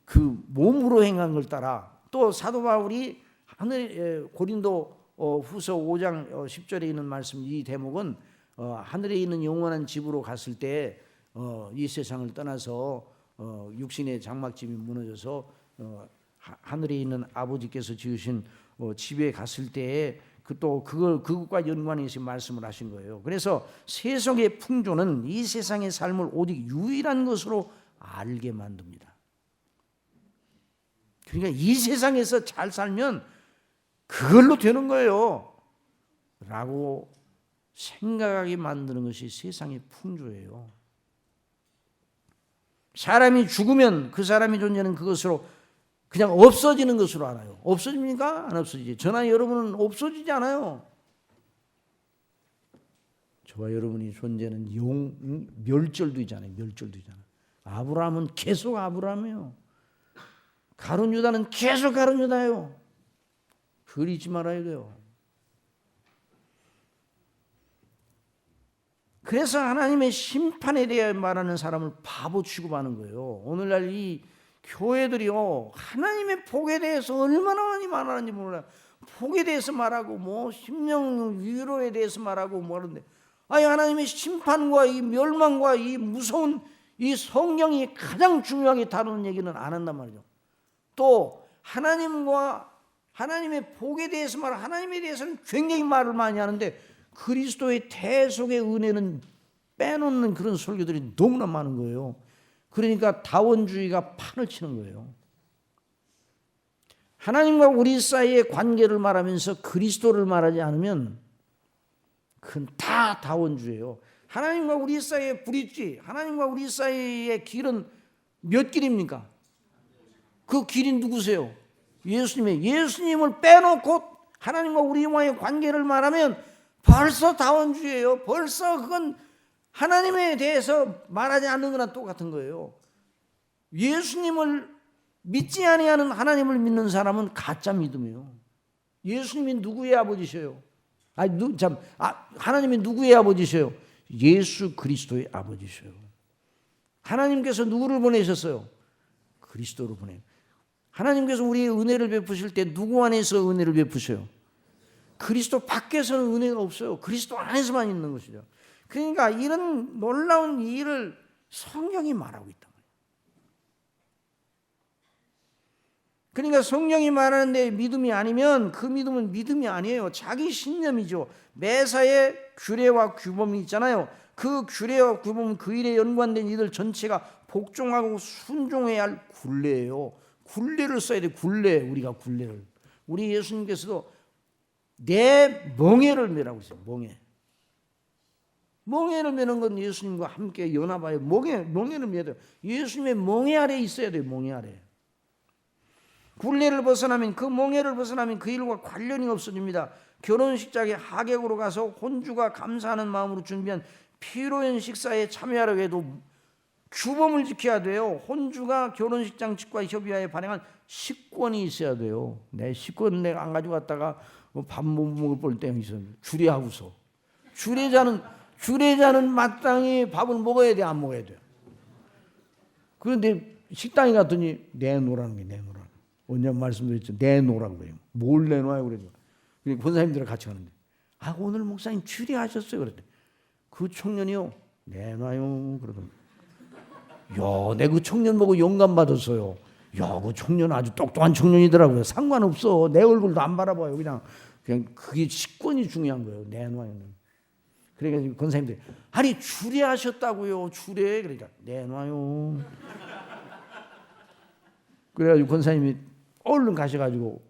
그 몸으로 행한 걸 따라, 또 사도 바울이 고린도 후서 5장 10절에 있는 말씀, 이 대목은 하늘에 있는 영원한 집으로 갔을 때 이 세상을 떠나서 육신의 장막집이 무너져서 하늘에 있는 아버지께서 지으신 집에 갔을 때에 그것과 연관해서 말씀을 하신 거예요. 그래서 세속의 풍조는 이 세상의 삶을 오직 유일한 것으로 알게 만듭니다. 그러니까 이 세상에서 잘 살면 그걸로 되는 거예요 라고 생각하게 만드는 것이 세상의 풍조예요. 사람이 죽으면 그 사람의 존재는 그것으로 그냥 없어지는 것으로 알아요. 없어집니까? 안 없어지지. 저나 여러분은 없어지지 않아요. 저와 여러분의 존재는 멸절도 있잖아요. 멸절도 있잖아요. 아브라함은 계속 아브라함이에요. 가룟 유다는 계속 가룟 유다예요. 그걸 잊지 말아야 돼요. 그래서 하나님의 심판에 대해 말하는 사람을 바보 취급하는 거예요. 오늘날 이 교회들이요, 하나님의 복에 대해서 얼마나 많이 말하는지 몰라요. 복에 대해서 말하고 뭐 심령 위로에 대해서 말하고 뭐 하는데, 아니 하나님의 심판과 이 멸망과 이 무서운 이 성경이 가장 중요하게 다루는 얘기는 안 한단 말이죠. 또 하나님의 복에 대해서 하나님에 대해서는 굉장히 말을 많이 하는데 그리스도의 대속의 은혜는 빼놓는 그런 설교들이 너무나 많은 거예요. 그러니까 다원주의가 판을 치는 거예요. 하나님과 우리 사이의 관계를 말하면서 그리스도를 말하지 않으면 그건 다 다원주의예요. 하나님과 우리 사이의 브릿지, 하나님과 우리 사이의 길은 몇 길입니까? 그 길이 누구세요? 예수님을 빼놓고 하나님과 우리와의 관계를 말하면 벌써 다원주의예요. 벌써 그건 하나님에 대해서 말하지 않는 거나 똑같은 거예요. 예수님을 믿지 아니하는 하나님을 믿는 사람은 가짜 믿음이에요. 예수님이 누구의 아버지셔요? 하나님이 누구의 아버지셔요? 예수 그리스도의 아버지셔요. 하나님께서 누구를 보내셨어요? 그리스도를 보내요. 하나님께서 우리의 은혜를 베푸실 때 누구 안에서 은혜를 베푸셔요? 그리스도 밖에서는 은혜가 없어요. 그리스도 안에서만 있는 것이죠. 그러니까 이런 놀라운 일을 성경이 말하고 있다. 그러니까 성경이 말하는데 믿음이 아니면 그 믿음은 믿음이 아니에요. 자기 신념이죠. 매사에 규례와 규범이 있잖아요. 그 규례와 규범은 그 일에 연관된 이들 전체가 복종하고 순종해야 할 굴레예요. 굴레를 써야 돼. 우리가 굴레를. 우리 예수님께서도 내 멍에를 매라고 했어요. 멍에를 매는 건 예수님과 함께 연합하여 멍에를 매야 돼요. 예수님의 멍에 아래 있어야 돼요. 멍에 아래. 굴레를 벗어나면 그 멍에를 벗어나면 그 일과 관련이 없어집니다. 결혼식장에 하객으로 가서 혼주가 감사하는 마음으로 준비한 피로연 식사에 참여하려고 해도 규범을 지켜야 돼요. 혼주가 결혼식장 측과 협의하에 발행한 식권이 있어야 돼요. 내 식권 내가 안 가지고 갔다가 밥 못 먹을 뻔 있어요. 주례하고서 주례자는 마땅히 밥을 먹어야 돼, 안 먹어야 돼요. 그런데 식당에 갔더니 내놓으라는 게 내놓으라. 언제 말씀드렸죠? 내놓으라는 거예요. 뭘 내놔요? 그래도 권사님들이랑 같이 가는데 오늘 목사님 주례하셨어요. 그랬더니 그 청년이요 내놔요. 그러더니 내 그 청년 보고 영감 받았어요. 그 청년 아주 똑똑한 청년이더라고요. 상관없어. 내 얼굴도 안 바라봐요. 그냥 그게 식권이 중요한 거예요. 내놔요. 그러니까 권사님들이 주례하셨다고요. 주례. 그러니까 내놔요. 그래가지고 권사님이 얼른 가셔가지고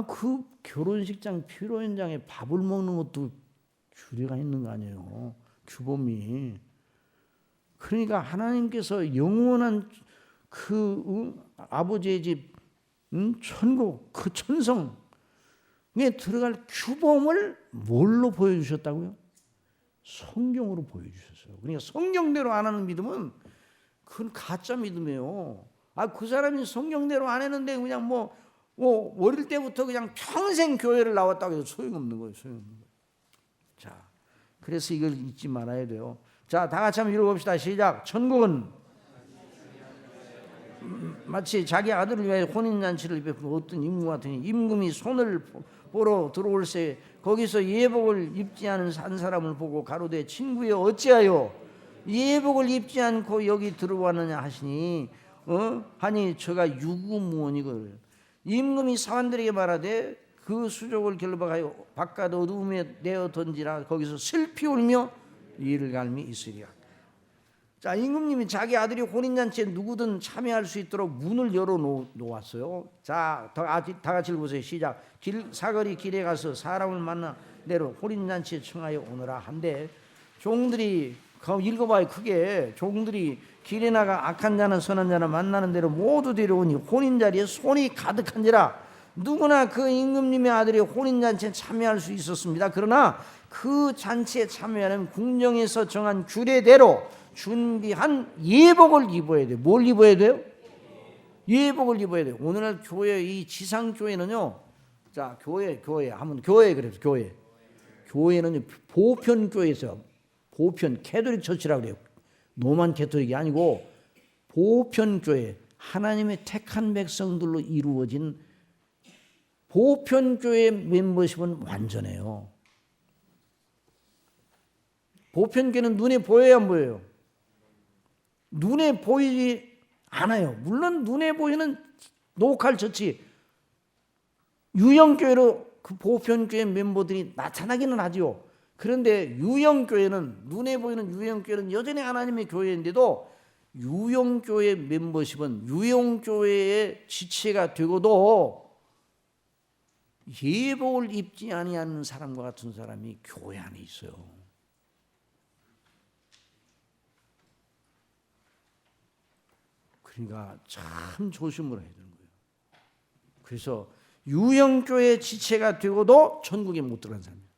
그 결혼식장 피로 현장에 밥을 먹는 것도 주례가 있는 거 아니에요. 규범이. 그러니까 하나님께서 영원한 그 아버지의 집 천국 그 천성에 들어갈 규범을 뭘로 보여주셨다고요? 성경으로 보여주셨어요. 그러니까 성경대로 안 하는 믿음은 그건 가짜 믿음이에요. 그 사람이 성경대로 안 했는데 그냥 어릴 때부터 그냥 평생 교회를 나왔다고 해서 소용없는 거예요. 소용없는 거예요. 자, 그래서 이걸 잊지 말아야 돼요. 자, 다 같이 한번 읽어봅시다. 시작. 천국은 마치 자기 아들을 위하여 혼인잔치를 베푼 어떤 임금 같으니 임금이 손을 보러 들어올 새 거기서 예복을 입지 않은 한 사람을 보고 가로되 친구여 어찌하여 예복을 입지 않고 여기 들어왔느냐 하시니 하니 저가 유구무원이거늘. 임금이 사관들에게 말하되 그 수족을 결박하여 바깥 어두움에 내어 던지라 거기서 슬피 울며 이를 갈미 있으리라. 자, 임금님이 자기 아들이 혼인잔치에 누구든 참여할 수 있도록 문을 열어 놓았어요. 자, 다 같이 읽으세요. 시작. 사거리 길에 가서 사람을 만나 내로 혼인잔치에 청하여 오너라 한데 종들이 읽어봐요. 크게. 종들이 길에 나가 악한 자나 선한 자나 만나는 대로 모두 데려오니 혼인자리에 손이 가득한지라. 누구나 그 임금님의 아들이 혼인잔치에 참여할 수 있었습니다. 그러나 그 잔치에 참여하는 궁정에서 정한 규례대로 준비한 예복을 입어야 돼요. 뭘 입어야 돼요? 예복을 입어야 돼요. 오늘날 교회 이 지상 교회는요. 자, 교회 하면 교회 그래서 교회는 보편 교회에서 보편 캐톨릭 처치라고 그래요. 노만 캐톨릭이 아니고 보편 교회, 하나님의 택한 백성들로 이루어진 보편 교회 멤버십은 완전해요. 보편 교회는 눈에 보여야 안 보여요? 눈에 보이지 않아요. 물론 눈에 보이는 로컬 처치 유형교회로 그 보편교회 멤버들이 나타나기는 하지요. 그런데 유형교회는 눈에 보이는 유형교회는 여전히 하나님의 교회인데도 유형교회 멤버십은 유형교회의 지체가 되고도 예복을 입지 아니하는 사람과 같은 사람이 교회 안에 있어요. 그러니까 참 조심을 해야 되는 거예요. 그래서 유형교회 지체가 되고도 천국에 못 들어간 사람이에요.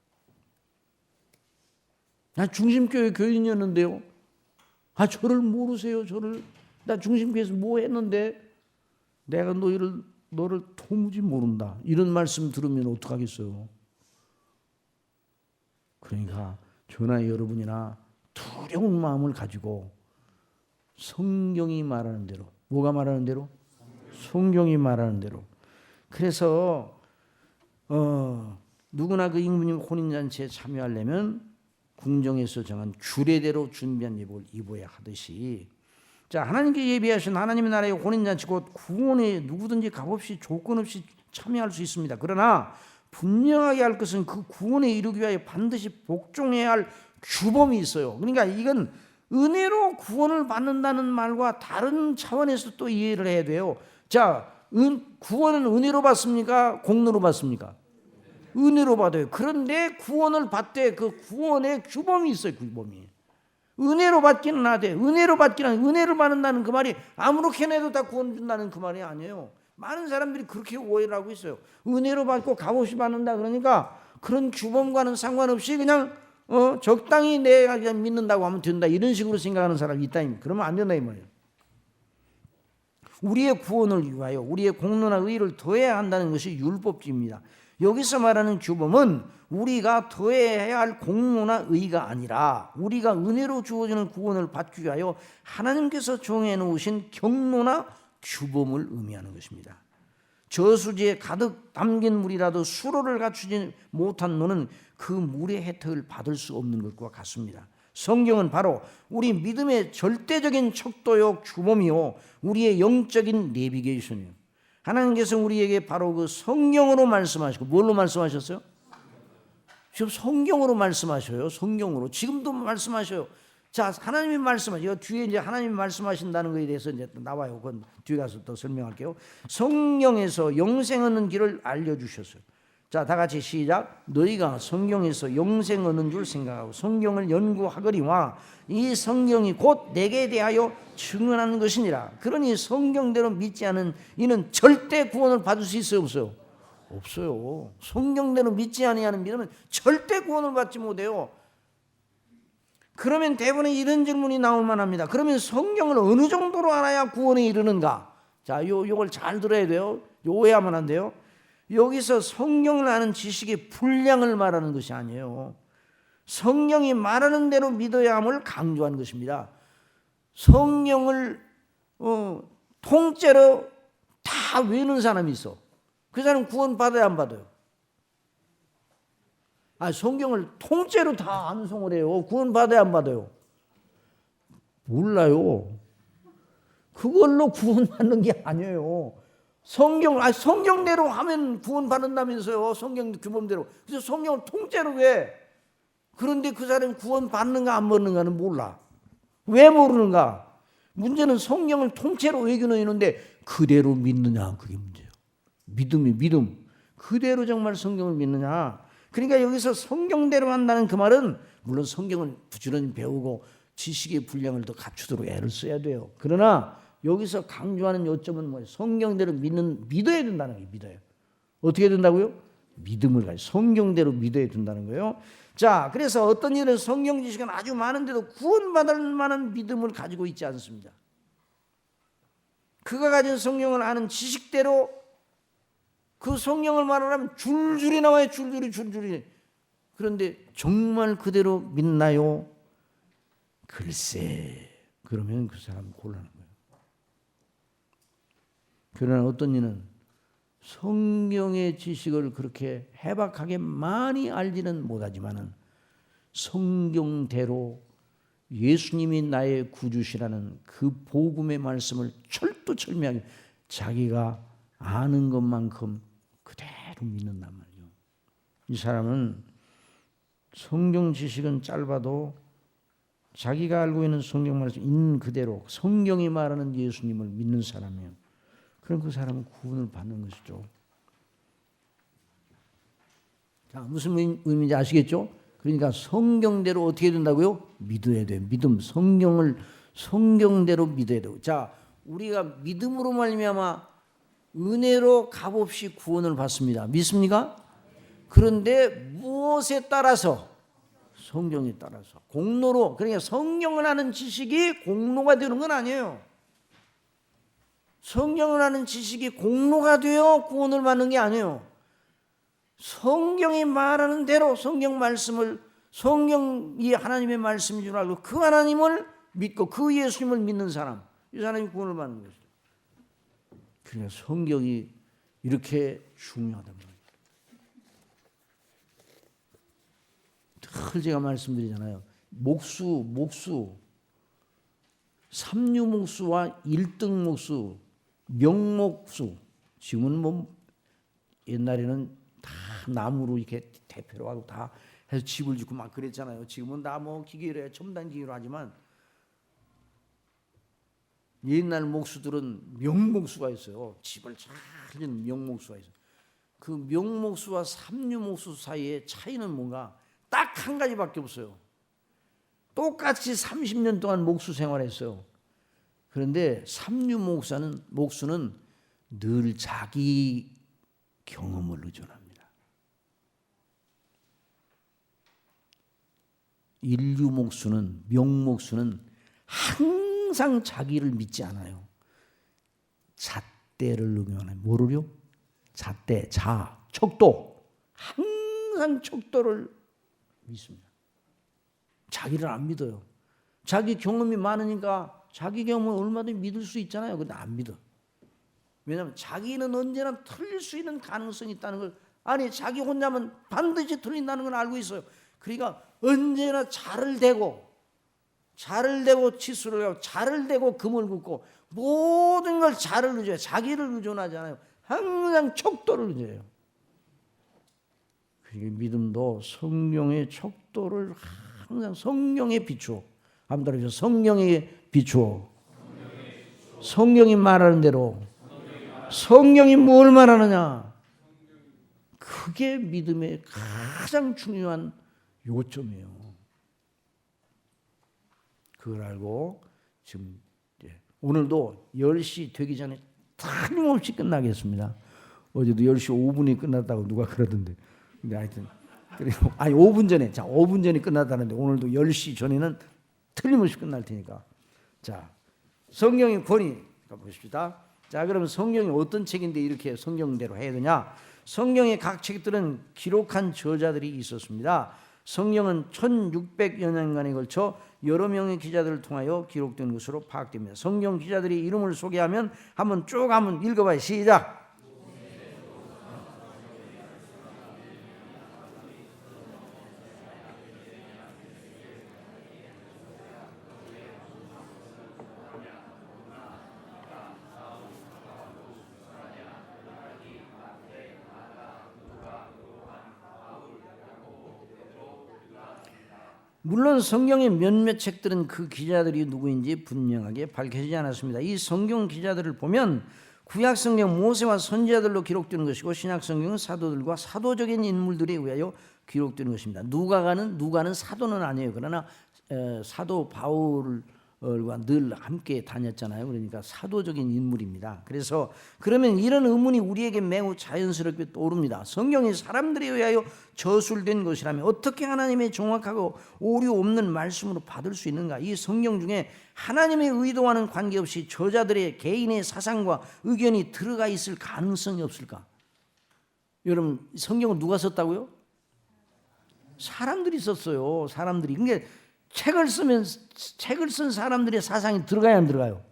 나 중심교회 교인이었는데요. 저를 모르세요. 나 중심교회에서 뭐 했는데 내가 너를 도무지 모른다. 이런 말씀 들으면 어떡하겠어요. 그러니까 저나 여러분이나 두려운 마음을 가지고 성경이 말하는 대로, 뭐가 말하는 대로? 성경이 말하는 대로. 그래서 누구나 그 임금님 혼인잔치에 참여하려면 궁정에서 정한 규례대로 준비한 예복을 입어야 하듯이, 자, 하나님께 예비하신 하나님의 나라의 혼인잔치 곧 구원에 누구든지 값없이 조건 없이 참여할 수 있습니다. 그러나 분명하게 할 것은 그 구원에 이르기 위하여 반드시 복종해야 할 규범이 있어요. 그러니까 이건 은혜로 구원을 받는다는 말과 다른 차원에서 또 이해를 해야 돼요. 자, 구원은 은혜로 받습니까? 공로로 받습니까? 은혜로 받아요. 그런데 구원을 받되 그 구원의 규범이 있어요. 규범이. 은혜로 받기는 하되, 은혜를 받는다는 그 말이 아무렇게나 해도 다 구원 준다는 그 말이 아니에요. 많은 사람들이 그렇게 오해를 하고 있어요. 은혜로 받고 값없이 받는다 그러니까 그런 규범과는 상관없이 그냥 적당히 내가 그냥 믿는다고 하면 된다, 이런 식으로 생각하는 사람이 있다. 그러면 안 된다 이 말이에요. 우리의 구원을 위하여 우리의 공로나 의를 더해야 한다는 것이 율법주의입니다. 여기서 말하는 규범은 우리가 더해야 할 공로나 의가 아니라 우리가 은혜로 주어지는 구원을 받기 위하여 하나님께서 정해 놓으신 경로나 규범을 의미하는 것입니다. 저수지에 가득 담긴 물이라도 수로를 갖추지 못한 너는 그 물의 혜택을 받을 수 없는 것과 같습니다. 성경은 바로 우리 믿음의 절대적인 척도요 규범이요 우리의 영적인 내비게이션이요. 하나님께서 우리에게 바로 그 성경으로 말씀하시고, 뭘로 말씀하셨어요? 지금 성경으로 말씀하셔요. 성경으로 지금도 말씀하셔요. 자, 하나님이 말씀하셔요. 뒤에 이제 하나님이 말씀하신다는 것에 대해서 이제 또 나와요. 그건 뒤에 가서 또 설명할게요. 성경에서 영생 얻는 길을 알려주셨어요. 자, 다 같이 시작. 너희가 성경에서 영생 얻는 줄 생각하고 성경을 연구하거니와 이 성경이 곧 내게 대하여 증언하는 것이니라. 그러니 성경대로 믿지 않은 이는 절대 구원을 받을 수 있어요, 없어요? 없어요. 성경대로 믿지 아니하는 믿음은 절대 구원을 받지 못해요. 그러면 대부분의 이런 질문이 나올 만합니다. 그러면 성경을 어느 정도로 알아야 구원에 이르는가? 자, 요걸 잘 들어야 돼요. 오해하면 안 돼요. 여기서 성경을 아는 지식의 분량을 말하는 것이 아니에요. 성경이 말하는 대로 믿어야 함을 강조하는 것입니다. 성경을 통째로 다 외우는 사람이 있어. 그 사람은 구원 받아야 안 받아요? 성경을 통째로 다 암송을 해요. 구원 받아야 안 받아요? 몰라요. 그걸로 구원 받는 게 아니에요. 성경대로 하면 구원 받는다면서요. 성경 규범대로. 그래서 성경을 통째로 왜? 그런데 그 사람이 구원 받는가 안 받는가는 몰라. 왜 모르는가? 문제는 성경을 통째로 외우는 있는데 그대로 믿느냐, 그게 문제예요. 믿음. 그대로 정말 성경을 믿느냐. 그러니까 여기서 성경대로 한다는 그 말은 물론 성경을 부지런히 배우고 지식의 분량을 더 갖추도록 애를 써야 돼요. 그러나 여기서 강조하는 요점은 뭐예요? 성경대로 믿어야 된다는 거예요. 믿어요. 어떻게 된다고요? 믿음을 가지고 성경대로 믿어야 된다는 거예요. 자, 그래서 어떤 일은 성경 지식은 아주 많은데도 구원받을 만한 믿음을 가지고 있지 않습니다. 그가 가진 성경을 아는 지식대로 그 성경을 말하면 줄줄이 나와요. 줄줄이. 그런데 정말 그대로 믿나요? 글쎄, 그러면 그 사람 곤란한 거예요. 그러나 어떤 이는 성경의 지식을 그렇게 해박하게 많이 알지는 못하지만은 성경대로 예수님이 나의 구주시라는 그 복음의 말씀을 철두철미하게 자기가 아는 것만큼 그대로 믿는단 말이에요. 이 사람은 성경 지식은 짧아도 자기가 알고 있는 성경 말씀 있는 그대로 성경이 말하는 예수님을 믿는 사람이에요. 그럼 그 사람은 구원을 받는 것이죠. 자, 무슨 의미인지 아시겠죠? 그러니까 성경대로 어떻게 된다고요? 믿어야 돼요. 믿음, 성경대로 믿어야 돼요. 자, 우리가 믿음으로 말미암아 은혜로 값없이 구원을 받습니다. 믿습니까? 그런데 무엇에 따라서? 성경에 따라서. 공로로, 그러니까 성경을 아는 지식이 공로가 되는 건 아니에요. 성경을 아는 지식이 공로가 되어 구원을 받는 게 아니에요. 성경이 말하는 대로 성경 말씀을, 성경이 하나님의 말씀인 줄 알고 그 하나님을 믿고 그 예수님을 믿는 사람, 이 사람이 구원을 받는 것이죠. 그러니까 성경이 이렇게 중요하단 말이에요. 늘 제가 말씀드리잖아요. 목수, 삼류목수와 1등 목수, 명목수. 지금은 뭐 옛날에는 다 나무로 이렇게 대표로 하고 다 해서 집을 짓고 막 그랬잖아요. 지금은 다 뭐 기계로 해, 첨단 기계로 하지만 옛날 목수들은 명목수가 있어요. 집을 잘 짓는 명목수가 있어요. 그 명목수와 삼류목수 사이의 차이는 뭔가 딱 한 가지밖에 없어요. 똑같이 30년 동안 목수 생활했어요. 그런데 삼류목수는 늘 자기 경험을 의존합니다. 명목수는 항상 자기를 믿지 않아요. 잣대를 응용하는 뭐를요? 잣대, 척도. 항상 척도를 믿습니다. 자기를 안 믿어요. 자기 경험이 많으니까 자기 경험을 얼마든지 믿을 수 있잖아요. 근데 안 믿어. 왜냐하면 자기는 언제나 틀릴 수 있는 가능성이 있다는 걸, 아니 자기 혼자면 반드시 틀린다는 걸 알고 있어요. 그러니까 언제나 자를 대고 치수를 하고 자를 대고 금을 긋고 모든 걸 자를 의존해요. 자기를 의존하잖아요. 항상 척도를 의존해요. 그러니까 믿음도 성경의 척도를 항상 성경에 비추어, 한번 따라해서 성경에 비추어, 성경이 말하는 대로, 성경이 뭘 말하느냐, 그게 믿음의 가장 중요한 요점이에요. 그걸 알고 지금 오늘도 10시 되기 전에 틀림없이 끝나겠습니다. 어제도 10시 5분이 끝났다고 누가 그러던데. 근데 하여튼 그리고 5분 전에, 5분 전이 끝났다는데 오늘도 10시 전에는 틀림없이 끝날 테니까. 자, 성경의 권위 보십시다. 자, 그러면 성경이 어떤 책인데 이렇게 성경대로 해야 되냐? 성경의 각 책들은 기록한 저자들이 있었습니다. 성경은 1600여 년간에 걸쳐 여러 명의 기자들을 통하여 기록된 것으로 파악됩니다. 성경 기자들이 이름을 소개하면 한번 쭉 읽어봐요. 시작. 물론 성경의 몇몇 책들은 그 기자들이 누구인지 분명하게 밝혀지지 않았습니다. 이 성경 기자들을 보면 구약 성경 모세와 선지자들로 기록되는 것이고 신약 성경은 사도들과 사도적인 인물들에 의하여 기록되는 것입니다. 누가는 사도는 아니에요. 그러나 사도 바울을 늘 함께 다녔잖아요. 그러니까 사도적인 인물입니다. 그래서 그러면 이런 의문이 우리에게 매우 자연스럽게 떠오릅니다. 성경이 사람들에 의하여 저술된 것이라면 어떻게 하나님의 정확하고 오류 없는 말씀으로 받을 수 있는가? 이 성경 중에 하나님의 의도와는 관계없이 저자들의 개인의 사상과 의견이 들어가 있을 가능성이 없을까? 여러분, 성경을 누가 썼다고요? 사람들이 썼어요. 사람들이. 그러니까 책을 쓴 사람들의 사상이 들어가야 안 들어가요?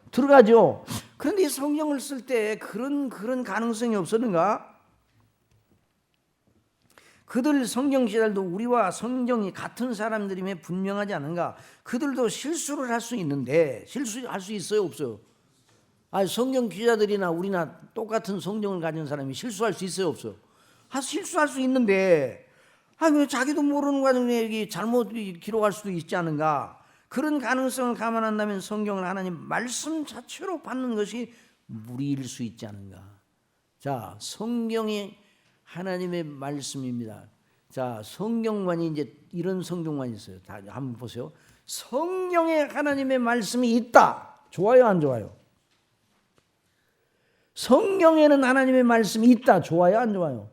들어가죠. 그런데 성경을 쓸 때 그런 가능성이 없었는가? 그들 성경 시절도 우리와 성경이 같은 사람들임에 분명하지 않은가? 그들도 실수를 할 수 있는데 실수할 수 있어요, 없어요? 아니, 성경 기자들이나 우리나 똑같은 성경을 가진 사람이 실수할 수 있어요, 없어요? 실수할 수 있는데 자기도 모르는 과정에 잘못 기록할 수도 있지 않은가? 그런 가능성을 감안한다면 성경을 하나님 말씀 자체로 받는 것이 무리일 수 있지 않은가? 자, 성경이 하나님의 말씀입니다. 자, 성경관이 이제 이런 성경관이 있어요. 다 한번 보세요. 성경에 하나님의 말씀이 있다. 좋아요, 안 좋아요? 성경에는 하나님의 말씀이 있다. 좋아요, 안 좋아요?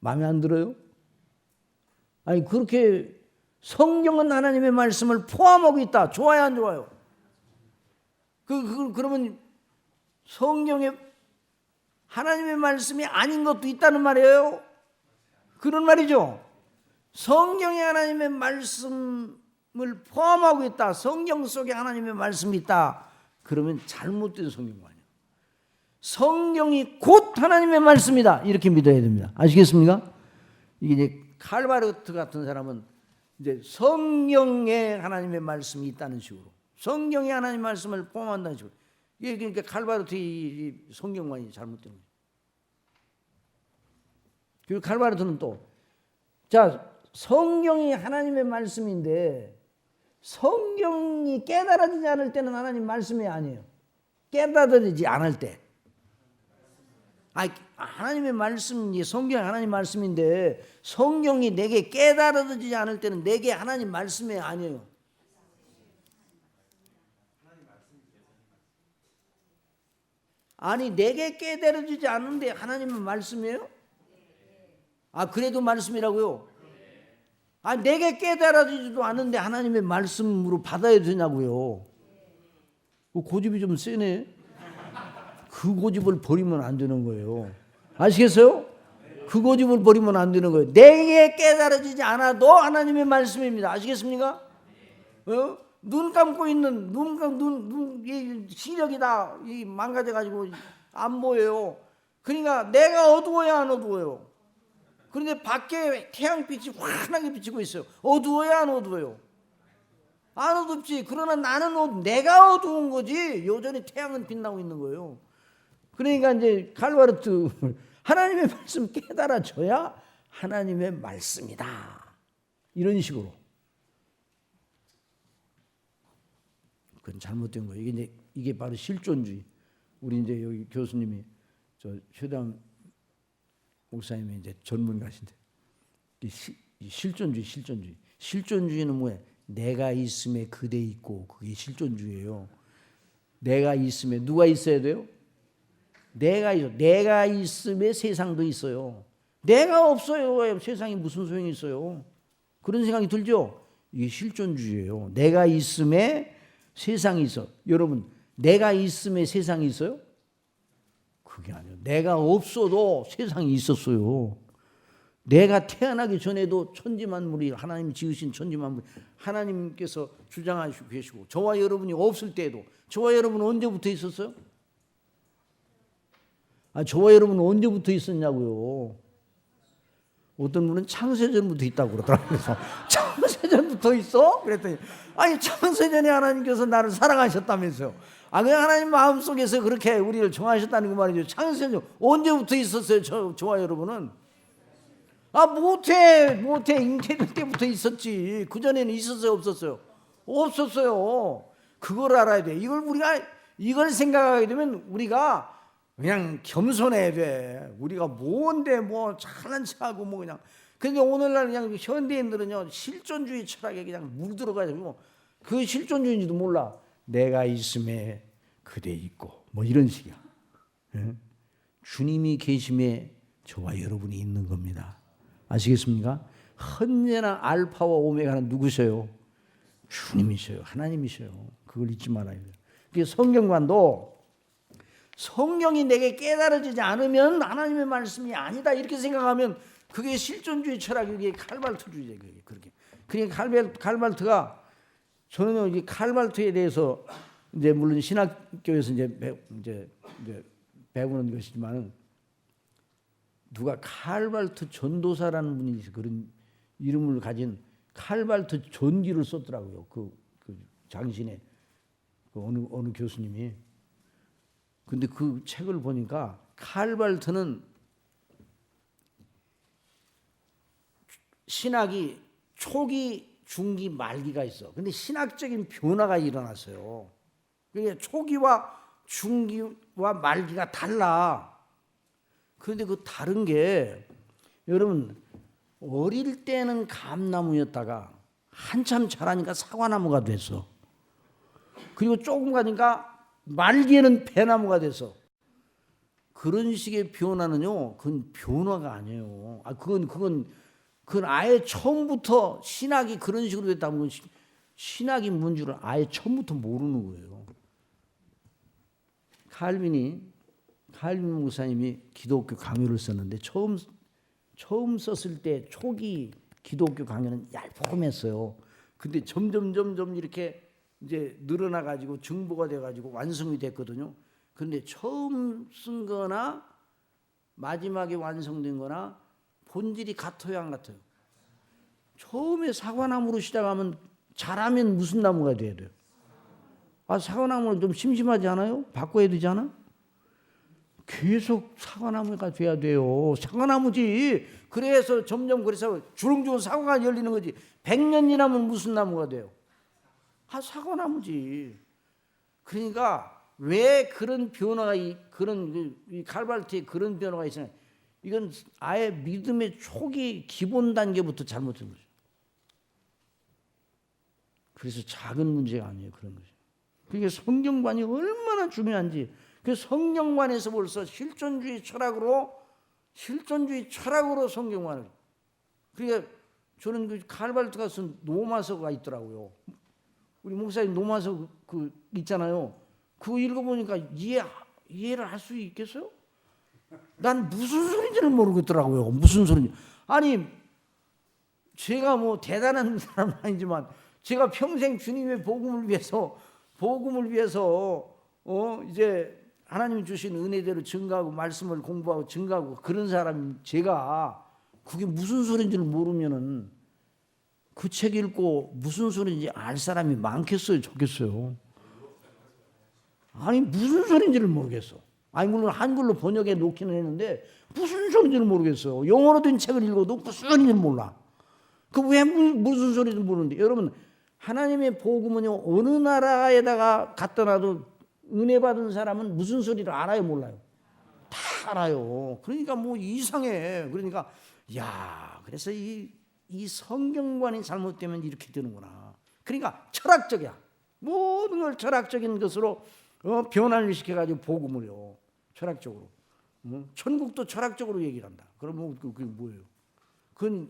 마음에 안 들어요? 아니, 그렇게 성경은 하나님의 말씀을 포함하고 있다. 좋아요, 안 좋아요? 그러면 성경에 하나님의 말씀이 아닌 것도 있다는 말이에요? 그런 말이죠. 성경에 하나님의 말씀을 포함하고 있다. 성경 속에 하나님의 말씀이 있다. 그러면 잘못된 성경관이에요. 성경이 곧 하나님의 말씀이다. 이렇게 믿어야 됩니다. 아시겠습니까? 이게 이제 칼바르트 같은 사람은 이제 성경에 하나님의 말씀이 있다는 식으로, 성경에 하나님의 말씀을 포함한다는 식으로, 이게 그러니까 칼바르트의 성경관이 잘못된 거예요. 그리고 칼바르트는 또, 자, 성경이 하나님의 말씀인데 성경이 깨달아지지 않을 때는 하나님 말씀이 아니에요. 깨달아지지 않을 때. 하나님의 말씀이 성경이 하나님 말씀인데 성경이 내게 깨달아지지 않을 때는 내게 하나님 말씀이 아니에요. 아니, 내게 깨달아지지 않는데 하나님은 말씀이에요? 그래도 말씀이라고요? 내게 깨달아지지도 않는데 하나님의 말씀으로 받아야 되냐고요? 고집이 좀 세네. 그 고집을 버리면 안 되는 거예요. 아시겠어요? 그 고집을 버리면 안 되는 거예요. 내게 깨달아지지 않아도 하나님의 말씀입니다. 아시겠습니까? 눈 감고 있는 눈 시력이 다 망가져 가지고 안 보여요. 그러니까 내가 어두워야 안 어두워요? 그런데 밖에 태양빛이 환하게 비치고 있어요. 어두워야 안 어두워요? 안 어둡지. 그러나 나는 내가 어두운 거지. 여전히 태양은 빛나고 있는 거예요. 그러니까 이제 칼바르트, 하나님의 말씀 깨달아져야 하나님의 말씀이다. 이런 식으로. 그건 잘못된 거예요. 이게 바로 실존주의. 우리 이제 여기 교수님이 최대한 목사님이 이제 전문가신데, 이 실존주의. 실존주의는 뭐예요? 내가 있음에 그대 있고, 그게 실존주의예요. 내가 있음에 누가 있어야 돼요? 내가 있음에 세상도 있어요. 내가 없어요. 세상이 무슨 소용이 있어요? 그런 생각이 들죠? 이게 실존주의예요. 내가 있음에 세상이 있어. 여러분, 내가 있음에 세상이 있어요? 그게 아니에요. 내가 없어도 세상이 있었어요. 내가 태어나기 전에도 천지만물이 하나님 지으신 천지만물, 하나님께서 주장하시고 계시고, 저와 여러분이 없을 때에도, 저와 여러분은 언제부터 있었어요? 저와 여러분은 언제부터 있었냐고요. 어떤 분은 창세전부터 있다고 그러더라고요. 그래서 창세전부터 있어? 그랬더니 창세전에 하나님께서 나를 사랑하셨다면서요. 그냥 하나님 마음속에서 그렇게 우리를 정하셨다는 그 말이죠. 창세전 언제부터 있었어요? 저와 여러분은? 모태 잉태될 때부터 있었지. 그전에는 있었어요, 없었어요? 없었어요. 그걸 알아야 돼. 이걸 생각하게 되면 우리가 그냥 겸손해야 돼. 우리가 뭔데 잘난 척하고 그냥. 근데 오늘날 그냥 현대인들은요, 실존주의 철학에 그냥 물들어가지고 그 실존주의인지도 몰라. 내가 있음에 그대 있고 뭐 이런 식이야. 예? 주님이 계심에 저와 여러분이 있는 겁니다. 아시겠습니까? 언제나 알파와 오메가는 누구세요? 주님이셔요. 하나님이셔요. 그걸 잊지 말아야 돼요. 그 성경관도 성경이 내게 깨달아지지 않으면 하나님의 말씀이 아니다 이렇게 생각하면 그게 실존주의 철학이 그게 칼발트주의예요. 그게 그러니까 칼발트가 저는 이 칼발트에 대해서 이제 물론 신학교에서 이제 배우는 것이지만 누가 칼발트 전도사라는 분이 그런 이름을 가진 칼발트 전기를 썼더라고요. 그 장신에 그 어느 교수님이. 근데 그 책을 보니까 칼발트는 신학이 초기, 중기, 말기가 있어. 근데 신학적인 변화가 일어났어요. 그러니까 초기와 중기와 말기가 달라. 그런데 그 다른 게 여러분 어릴 때는 감나무였다가 한참 자라니까 사과나무가 됐어. 그리고 조금 가니까 말기에는 배나무가 돼서 그런 식의 변화는요, 그건 변화가 아니에요. 그건 아예 처음부터 신학이 그런 식으로 됐다면 신학이 뭔 줄을 아예 처음부터 모르는 거예요. 칼빈 목사님이 기독교 강요를 썼는데 처음 썼을 때 초기 기독교 강요는 얄팍했어요. 근데 점점 이렇게 이제 늘어나 가지고 증보가 돼 가지고 완성이 됐거든요. 근데 처음 쓴 거나 마지막에 완성된 거나 본질이 같아요, 안 같아요? 처음에 사과나무로 시작하면 자라면 무슨 나무가 돼야 돼요? 사과나무는 좀 심심하지 않아요? 바꿔야 되지 않아? 계속 사과나무가 돼야 돼요. 사과나무지. 그래서 점점 그래서 주렁주렁 사과가 열리는 거지. 100년 지나면 무슨 나무가 돼요? 사과나무지. 그러니까 왜 그런 변화가 그런 이 칼발트의 그런 변화가 있으냐? 이건 아예 믿음의 초기 기본 단계부터 잘못된 거죠. 그래서 작은 문제가 아니에요, 그런 거죠. 그게 성경관이 얼마나 중요한지. 그 성경관에서 벌써 실존주의 철학으로 성경관을. 그러니까 저는 그 칼발트가 쓴 노마서가 있더라고요. 우리 목사님 노마서 그 있잖아요. 그거 읽어보니까 이해를 할 수 있겠어요? 난 무슨 소리인지를 모르겠더라고요. 무슨 소리인지. 아니 제가 뭐 대단한 사람은 아니지만 제가 평생 주님의 복음을 위해서 이제 하나님 주신 은혜대로 증거하고 말씀을 공부하고 증거하고 그런 사람 제가 그게 무슨 소리인지를 모르면은 그 책 읽고 무슨 소리인지 알 사람이 많겠어요, 좋겠어요? 아니 무슨 소리인지를 모르겠어. 아니 물론 한글로 번역해 놓기는 했는데 무슨 소리인지를 모르겠어요. 영어로 된 책을 읽어도 무슨 소리인지 몰라. 그 왜 무슨 소리인지 모르는데 여러분 하나님의 복음은요 어느 나라에다가 갖다 놔도 은혜 받은 사람은 무슨 소리를 알아요, 몰라요? 다 알아요. 그러니까 뭐 이상해. 그러니까 그래서 이 성경관이 잘못되면 이렇게 되는구나. 그러니까 철학적이야. 모든 걸 철학적인 것으로 변화를 시켜가지고 복음을요 철학적으로. 천국도 철학적으로 얘기를 한다. 그러면 그게 뭐예요? 그건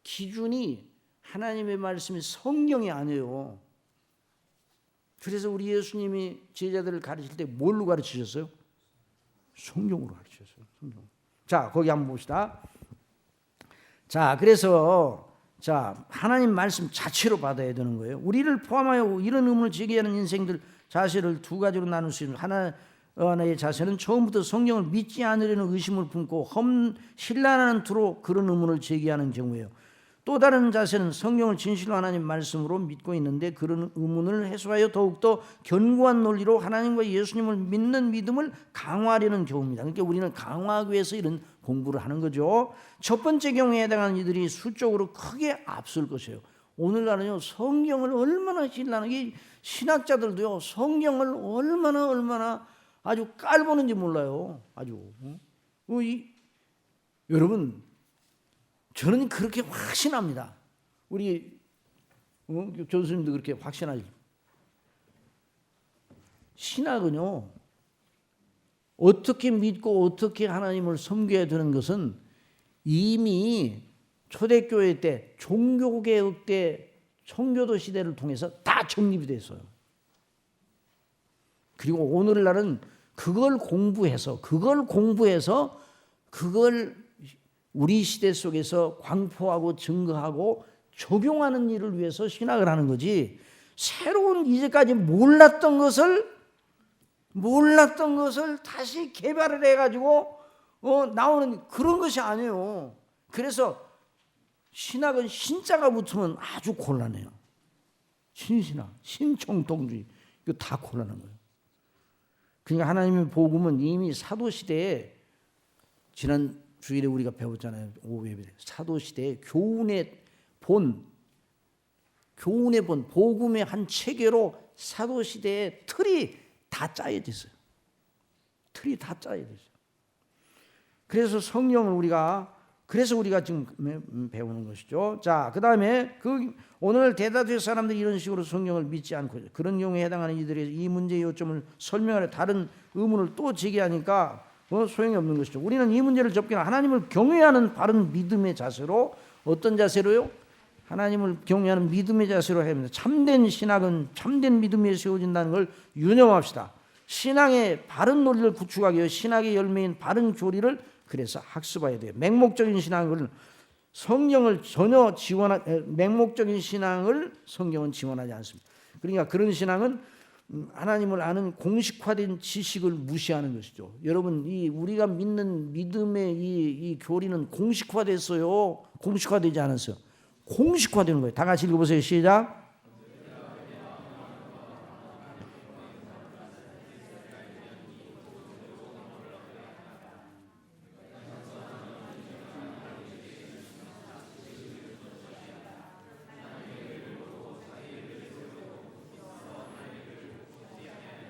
기준이 하나님의 말씀이 성경이 아니에요. 그래서 우리 예수님이 제자들을 가르칠 때 뭘로 가르치셨어요? 성경으로 가르치셨어요. 성경. 자, 거기 한번 봅시다. 자, 그래서 하나님 말씀 자체로 받아야 되는 거예요. 우리를 포함하여 이런 의문을 제기하는 인생들 자세를 두 가지로 나눌 수 있는 하나의 자세는 처음부터 성경을 믿지 않으려는 의심을 품고 신랄하는 투로 그런 의문을 제기하는 경우예요. 또 다른 자세는 성경을 진실로 하나님 말씀으로 믿고 있는데 그런 의문을 해소하여 더욱더 견고한 논리로 하나님과 예수님을 믿는 믿음을 강화하려는 경우입니다. 그러니까 우리는 강화하기 위해서 이런 공부를 하는 거죠. 첫 번째 경우에 해당하는 이들이 수적으로 크게 앞설 것이에요. 오늘날은요 성경을 얼마나 신뢰하는 신학자들도요 성경을 얼마나 아주 깔보는지 몰라요. 아주 여러분 저는 그렇게 확신합니다. 우리 교수님도 그렇게 확신하지. 신학은요, 어떻게 믿고 어떻게 하나님을 섬겨야 되는 것은 이미 초대교회 때, 종교개혁 때, 청교도 시대를 통해서 다 정립이 됐어요. 그리고 오늘날은 그걸 공부해서 그걸 우리 시대 속에서 광포하고 증거하고 적용하는 일을 위해서 신학을 하는 거지, 새로운 이제까지 몰랐던 것을 다시 개발을 해가지고 나오는 그런 것이 아니에요. 그래서 신학은 신자가 붙으면 아주 곤란해요. 신신학, 신청동주의, 이거 다 곤란한 거예요. 그러니까 하나님의 복음은 이미 사도시대에, 지난 주일에 우리가 배웠잖아요. 오후 예배 사도시대에 교훈의 본, 복음의 한 체계로 사도시대의 틀이 다 짜여져 있어요. 틀이 다 짜여져 있어요. 그래서 성령을 그래서 우리가 지금 배우는 것이죠. 자, 그 다음에 오늘 대다수의 사람들이 이런 식으로 성령을 믿지 않고, 그런 경우에 해당하는 이들이 이 문제의 요점을 설명하려 다른 의문을 또 제기하니까 소용이 없는 것이죠. 우리는 이 문제를 접기는 하나님을 경외하는 바른 믿음의 자세로, 어떤 자세로요? 하나님을 경외하는 믿음의 자세로 해야 합니다. 참된 신학은 참된 믿음 위에 세워진다는 걸 유념합시다. 신앙의 바른 논리를 구축하기 위해 신학의 열매인 바른 교리를 그래서 학습해야 돼요. 맹목적인 신앙은 맹목적인 신앙을 성경은 지원하지 않습니다. 그러니까 그런 신앙은 하나님을 아는 공식화된 지식을 무시하는 것이죠. 여러분, 우리가 믿는 믿음의 이 교리는 공식화됐어요? 공식화되지 않았어요? 공식화되는 거예요. 다 같이 읽어보세요. 시작.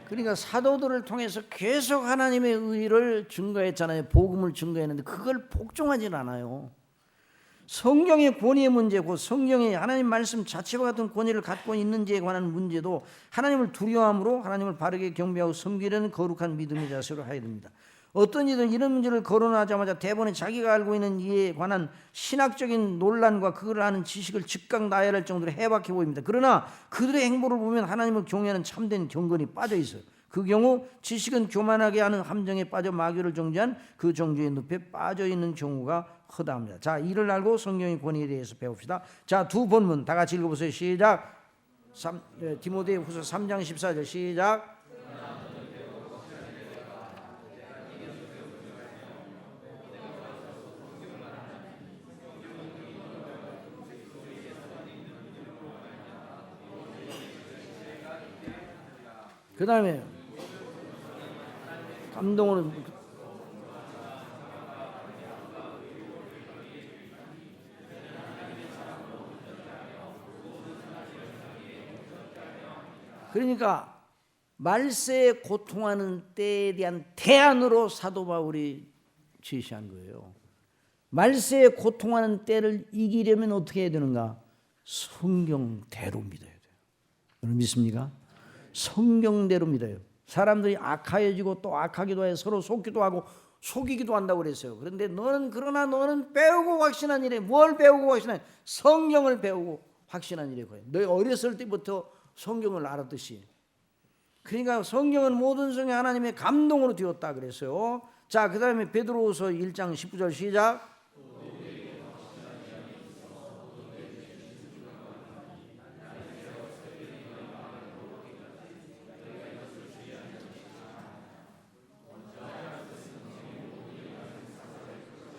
그러니까 사도들을 통해서 계속 하나님의 의를 증거했잖아요. 복음을 증거했는데 그걸 복종하지는 않아요. 성경의 권위의 문제, 곧 성경의 하나님 말씀 자체와 같은 권위를 갖고 있는지에 관한 문제도 하나님을 두려워함으로 하나님을 바르게 경배하고 섬기려는 거룩한 믿음의 자세로 해야 됩니다. 어떤 이들은 이런 문제를 거론하자마자 대본에 자기가 알고 있는 이에 관한 신학적인 논란과 그걸 아는 지식을 즉각 나열할 정도로 해박해 보입니다. 그러나 그들의 행보를 보면 하나님을 경외하는 참된 경건이 빠져 있어요. 그 경우 지식은 교만하게 하는 함정에 빠져 마귀를 정죄한 그 정죄의 늪에 빠져 있는 경우가 허다합니다. 자, 이를 알고 성경의 권위에 대해서 배웁시다. 자, 두 본문 다 같이 읽어보세요. 시작. 디모데후서 3장 14절 시작. 그 다음에 감동으로 그러니까 말세에 고통하는 때에 대한 대안으로 사도 바울이 제시한 거예요. 말세에 고통하는 때를 이기려면 어떻게 해야 되는가? 성경대로 믿어야 돼요. 여러분 믿습니까? 성경대로 믿어요. 사람들이 악하여지고 또 악하기도 해 서로 속기도 하고 속이기도 한다고 그랬어요. 그러나 너는 배우고 확신한 일에 뭘 배우고 확신한? 성경을 배우고 확신한 일에 거예요. 너희 어렸을 때부터 성경을 알았듯이. 그러니까 성경은 모든 성경 하나님의 감동으로 되었다 그랬어요. 자, 그 다음에 베드로후서 1장 19절 시작.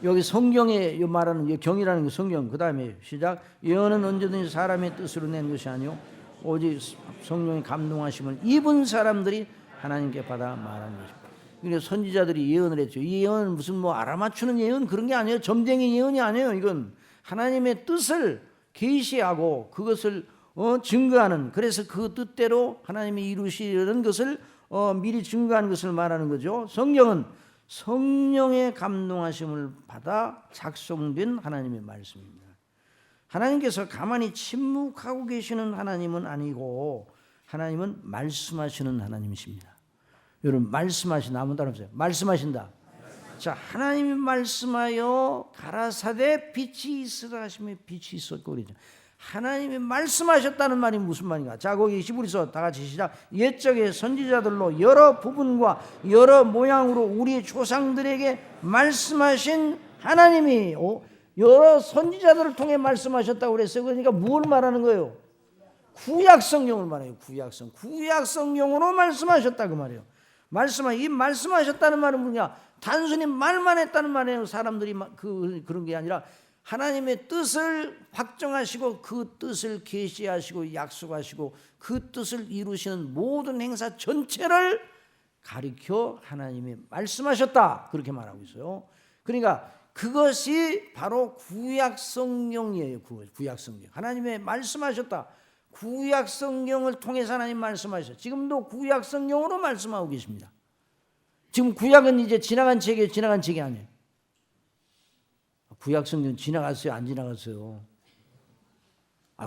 여기 성경에 말하는 경이라는 게 성경. 그 다음에 시작. 예언은 언제든지 사람의 뜻으로 낸 것이 아니요 오직 성령의 감동하심을 입은 사람들이 하나님께 받아 말한 것입니다. 그러니까 선지자들이 예언을 했죠. 이 예언은 무슨 알아맞추는 예언 그런 게 아니에요. 점쟁이 예언이 아니에요. 이건 하나님의 뜻을 계시하고 그것을 증거하는, 그래서 그 뜻대로 하나님이 이루시려는 것을 미리 증거하는 것을 말하는 거죠. 성경은 성령의 감동하심을 받아 작성된 하나님의 말씀입니다. 하나님께서 가만히 침묵하고 계시는 하나님은 아니고 하나님은 말씀하시는 하나님이십니다. 여러분 말씀하신다 한번 따라해보세요. 말씀하신다. 자, 하나님이 말씀하여 가라사대 빛이 있으라 하시며 빛이 있었고 그러죠. 하나님이 말씀하셨다는 말이 무슨 말인가? 자, 거기 히브리서 다 같이 시작. 옛적의 선지자들로 여러 부분과 여러 모양으로 우리 조상들에게 말씀하신 하나님이 여러 선지자들을 통해 말씀하셨다고 그랬어요. 그러니까 뭘 말하는 거예요? 구약 성경을 말해요. 구약 성경으로 말씀하셨다 그 말이에요. 이 말씀하셨다는 말은 뭐냐? 단순히 말만 했다는 말이에요. 사람들이 그런 게 아니라 하나님의 뜻을 확정하시고 그 뜻을 계시하시고 약속하시고 그 뜻을 이루시는 모든 행사 전체를 가리켜 하나님이 말씀하셨다 그렇게 말하고 있어요. 그러니까 그것이 바로 구약 성경이에요. 구약 성경. 하나님의 말씀하셨다. 구약 성경을 통해서 하나님 말씀하셨어요. 지금도 구약 성경으로 말씀하고 계십니다. 지금 구약은 이제 지나간 책이 아니에요. 구약 성경 지나갔어요? 안 지나갔어요?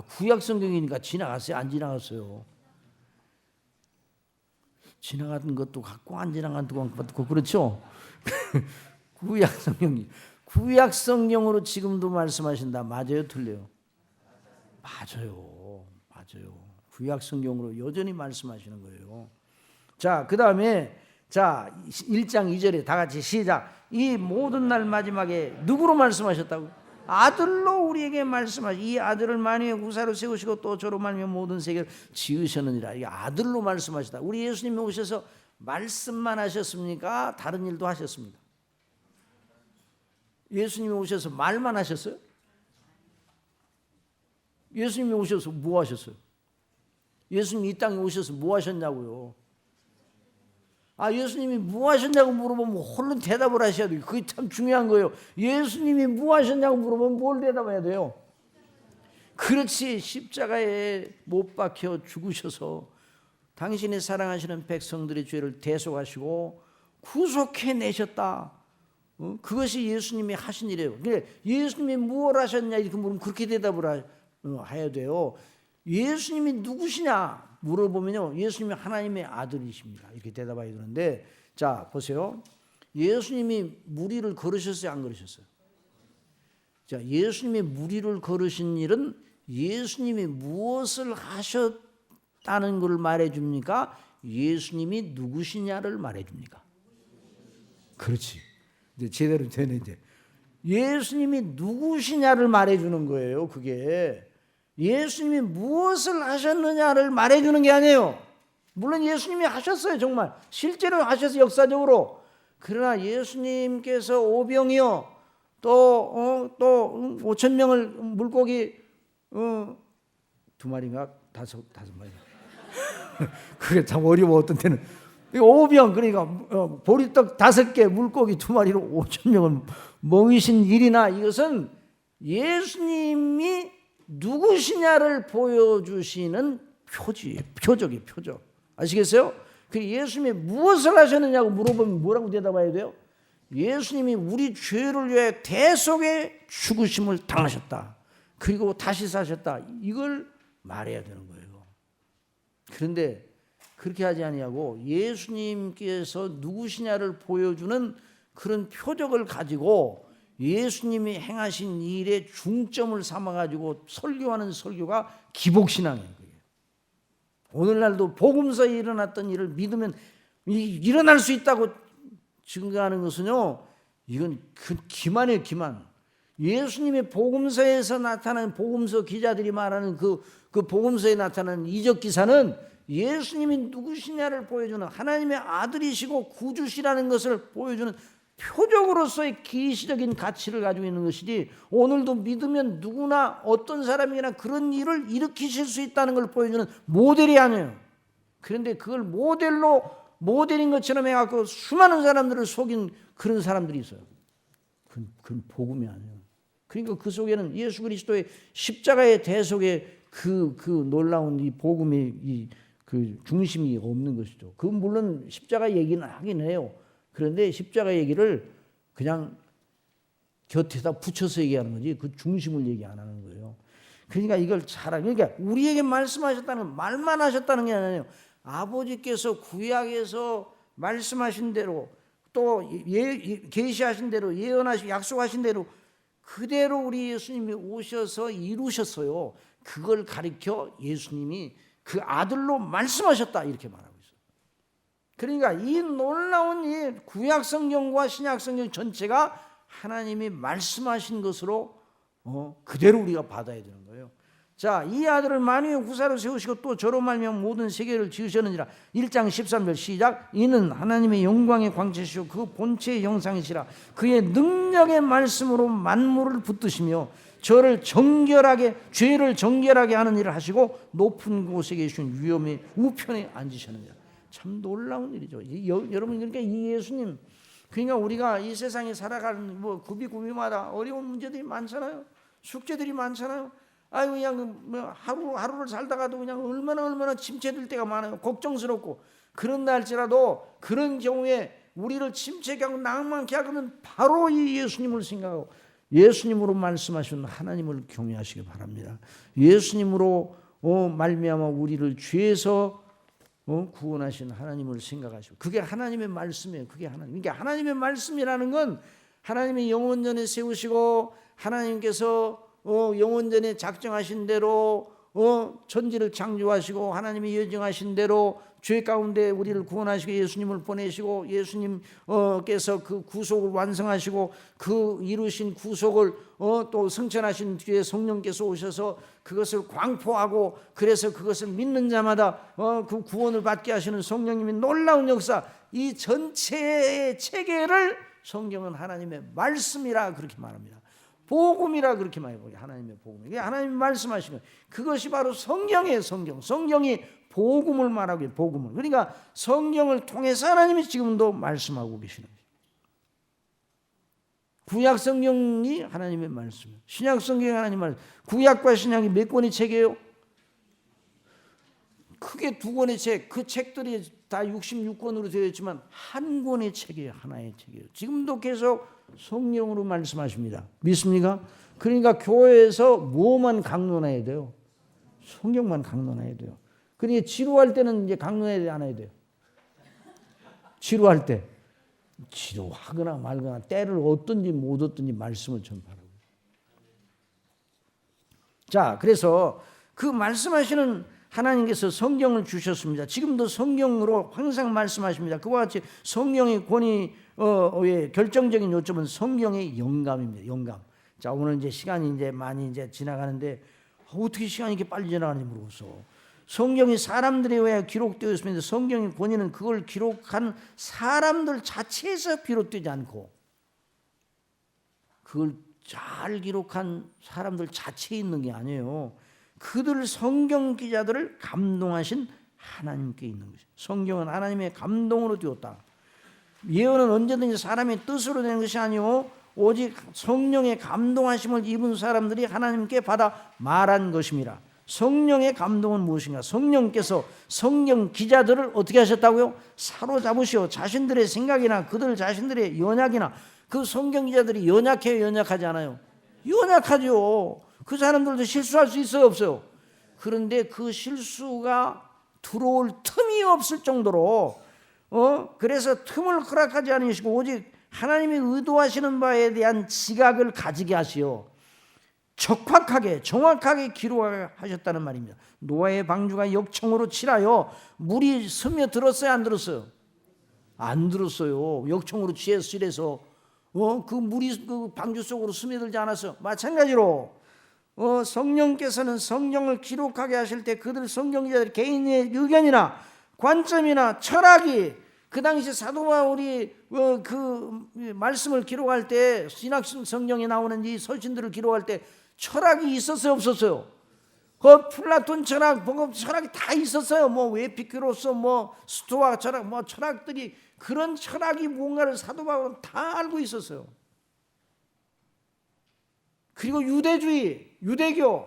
구약 성경이니까 지나갔어요? 안 지나갔어요? 지나간 것도 같고 안 지나간 것도 같고 그렇죠? 구약 성경으로 지금도 말씀하신다. 맞아요? 틀려요? 맞아요. 구약 성경으로 여전히 말씀하시는 거예요. 자, 그 다음에 1장 2절에 다 같이 시작. 이 모든 날 마지막에 누구로 말씀하셨다고? 아들로 우리에게 말씀하시. 이 아들을 만유의 구사로 세우시고 또 저로 말미암아 모든 세계를 지으셨느니라. 이 아들로 말씀하셨다. 우리 예수님이 오셔서 말씀만 하셨습니까? 다른 일도 하셨습니다. 예수님이 오셔서 말만 하셨어요? 예수님이 오셔서 뭐 하셨어요? 예수님이 이 땅에 오셔서 뭐 하셨냐고요? 예수님이 뭐 하셨냐고 물어보면 얼른 대답을 하셔야 돼요. 그게 참 중요한 거예요. 예수님이 뭐 하셨냐고 물어보면 뭘 대답해야 돼요? 그렇지, 십자가에 못 박혀 죽으셔서 당신이 사랑하시는 백성들의 죄를 대속하시고 구속해내셨다. 그것이 예수님이 하신 일이에요. 예수님이 무엇을 하셨냐 이렇게 물으면 그렇게 대답을 해야 돼요. 예수님이 누구시냐 물어보면요, 예수님이 하나님의 아들이십니다. 이렇게 대답해야 되는데, 자 보세요. 예수님이 무리를 걸으셨어요, 안 걸으셨어요? 자, 예수님이 무리를 걸으신 일은 예수님이 무엇을 하셨다는 걸 말해줍니까? 예수님이 누구시냐를 말해줍니까? 그렇지. 이제 제대로 되네. 이제 예수님이 누구시냐를 말해주는 거예요. 그게 예수님이 무엇을 하셨느냐를 말해주는 게 아니에요. 물론 예수님이 하셨어요. 정말 실제로 하셨어요. 역사적으로. 그러나 예수님께서 오병이어 또 5천 명을 물고기 2마리인가 5마리 그게 참 어려워. 어떤 때는 오병, 그러니까 보리떡 5개 물고기 2마리로 5천 명을 먹이신 일이나, 이것은 예수님이 누구시냐를 보여주시는 표적이에요. 표적. 아시겠어요? 그 예수님이 무엇을 하셨느냐고 물어보면 뭐라고 대답해야 돼요? 예수님이 우리 죄를 위해 대속의 죽으심을 당하셨다. 그리고 다시 사셨다. 이걸 말해야 되는 거예요. 그런데 그렇게 하지 아니하고 예수님께서 누구시냐를 보여주는 그런 표적을 가지고 예수님이 행하신 일에 중점을 삼아가지고 설교하는 설교가 기복신앙이에요. 오늘날도 복음서에 일어났던 일을 믿으면 일어날 수 있다고 증거하는 것은요, 이건 기만이에요. 기만. 예수님의 복음서에서 나타나는, 복음서 기자들이 말하는 그 복음서에 나타나는 이적 기사는 예수님이 누구시냐를 보여주는, 하나님의 아들이시고 구주시라는 것을 보여주는 표적으로서의 계시적인 가치를 가지고 있는 것이지, 오늘도 믿으면 누구나 어떤 사람이나 그런 일을 일으키실 수 있다는 걸 보여주는 모델이 아니에요. 그런데 그걸 모델인 것처럼 해갖고 수많은 사람들을 속인 그런 사람들이 있어요. 그건 복음이 아니에요. 그러니까 그 속에는 예수 그리스도의 십자가의 대속의 그 놀라운 이 복음의 그 중심이 없는 것이죠. 그 물론 십자가 얘기는 하긴 해요. 그런데 십자가 얘기를 그냥 곁에다 붙여서 얘기하는 거지 그 중심을 얘기 안 하는 거예요. 그러니까 이걸 그러니까 우리에게 말씀하셨다는 말만 하셨다는 게 아니에요. 아버지께서 구약에서 말씀하신 대로 또 계시하신 대로 예언하시고 약속하신 대로 그대로 우리 예수님이 오셔서 이루셨어요. 그걸 가리켜 예수님이 그 아들로 말씀하셨다 이렇게 말하고 있어요. 그러니까 이 놀라운 이 구약 성경과 신약 성경 전체가 하나님이 말씀하신 것으로 그대로 우리가 받아야 되는 거예요. 자, 이 아들을 만유의 구사로 세우시고 또 저로 말미암아 모든 세계를 지으셨느니라. 1장 13절 시작. 이는 하나님의 영광의 광채시요 그 본체의 형상이시라. 그의 능력의 말씀으로 만물을 붙드시며 저를 정결하게 죄를 정결하게 하는 일을 하시고 높은 곳에 계신 위엄의 우편에 앉으셨느니라. 참 놀라운 일이죠. 여러분 그러니까 이 예수님 그러니까 우리가 이 세상에 살아가는 구비마다 어려운 문제들이 많잖아요. 숙제들이 많잖아요. 아유 그냥 하루를 살다가도 그냥 얼마나 침체될 때가 많아요. 걱정스럽고 그런다 할지라도 그런 경우에 우리를 침체케 하고 낭만케 하고는 바로 이 예수님을 생각하고 예수님으로 말씀하신 하나님을 경외하시기 바랍니다. 예수님으로 말미암아 우리를 죄에서 구원하신 하나님을 생각하시고 그게 하나님의 말씀이에요. 그게 하나님. 그러니까 하나님의 말씀이라는 건 하나님의 영원전에 세우시고 하나님께서 영원전에 작정하신 대로 천지를 창조하시고 하나님이 예정하신 대로 죄 가운데 우리를 구원하시고 예수님을 보내시고 예수님께서 그 구속을 완성하시고 그 이루신 구속을 또 성천하신 뒤에 성령께서 오셔서 그것을 광포하고 그래서 그것을 믿는 자마다 그 구원을 받게 하시는 성령님의 놀라운 역사 이 전체의 체계를 성경은 하나님의 말씀이라 그렇게 말합니다. 복음이라 그렇게 말해요. 하나님의 복음. 이게 하나님이 말씀하시는 그것이 바로 성경이에요. 성경이 복음을 말하고 있어요. 복음을. 그러니까 성경을 통해서 하나님이 지금도 말씀하고 계시는 거예요. 구약 성경이 하나님의 말씀이에요. 신약 성경이 하나님의 말씀. 구약과 신약이 몇 권의 책이에요? 크게 두 권의 책. 그 책들이 다 66권으로 되어 있지만 한 권의 책이에요. 하나의 책이에요. 지금도 계속 성령으로 말씀하십니다. 믿습니까? 그러니까 교회에서 뭐만 강론해야 돼요? 성경만 강론해야 돼요. 그러니까 지루할 때는 이제 강론해야 안 해야 돼요. 지루할 때 지루하거나 말거나 때를 얻든지 못 얻든지 말씀을 전파하고. 자, 그래서 그 말씀하시는 하나님께서 성경을 주셨습니다. 지금도 성경으로 항상 말씀하십니다. 그와 같이 성경의 권위의 결정적인 요점은 성경의 영감입니다. 영감. 자, 오늘 이제 시간이 이제 많이 이제 지나가는데 어떻게 시간이 이렇게 빨리 지나가는지 모르겠어. 성경이 사람들에 의해 기록되어 있습니다. 성경의 권위는 그걸 기록한 사람들 자체에서 비롯되지 않고 그걸 잘 기록한 사람들 자체에 있는 게 아니에요. 그들 성경 기자들을 감동하신 하나님께 있는 것이죠. 성경은 하나님의 감동으로 되었다. 예언은 언제든지 사람의 뜻으로 되는 것이 아니오 오직 성령의 감동하심을 입은 사람들이 하나님께 받아 말한 것입니다. 성령의 감동은 무엇인가? 성령께서 성경 기자들을 어떻게 하셨다고요? 사로잡으시오. 자신들의 생각이나 그들 자신들의 연약이나 그 성경 기자들이 연약해요? 연약하지 않아요? 연약하죠. 그 사람들도 실수할 수 있어요? 없어요? 그런데 그 실수가 들어올 틈이 없을 정도로 그래서 틈을 허락하지 않으시고 오직 하나님이 의도하시는 바에 대한 지각을 가지게 하시어 적확하게 정확하게 기록하셨다는 말입니다. 노아의 방주가 역청으로 칠하여 물이 스며들었어요? 안 들었어요? 안 들었어요. 역청으로 칠해서 그 물이 그 방주 속으로 스며들지 않았어요. 마찬가지로 성령께서는 성경을 기록하게 하실 때 그들 성경자들 개인의 의견이나 관점이나 철학이 그 당시 사도 바울이 그 말씀을 기록할 때 신약 성경에 나오는 이 서신들을 기록할 때 철학이 있었어요? 없었어요? 그 플라톤 철학, 복음 철학이 다 있었어요. 뭐 에피큐로스, 뭐 스토아 철학, 뭐 철학들이 그런 철학이 뭔가를 사도 바울은 다 알고 있었어요. 그리고 유대주의, 유대교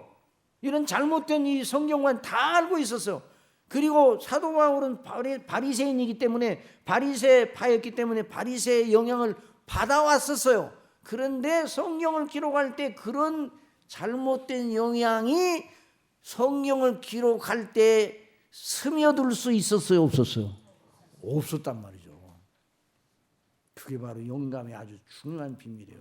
이런 잘못된 이 성경관 다 알고 있었어요. 그리고 사도 바울은 바리새인이기 때문에 바리새파였기 때문에 바리새의 영향을 받아왔었어요. 그런데 성경을 기록할 때 그런 잘못된 영향이 성경을 기록할 때 스며들 수 있었어요, 없었어요? 없었단 말이죠. 그게 바로 영감의 아주 중요한 비밀이에요.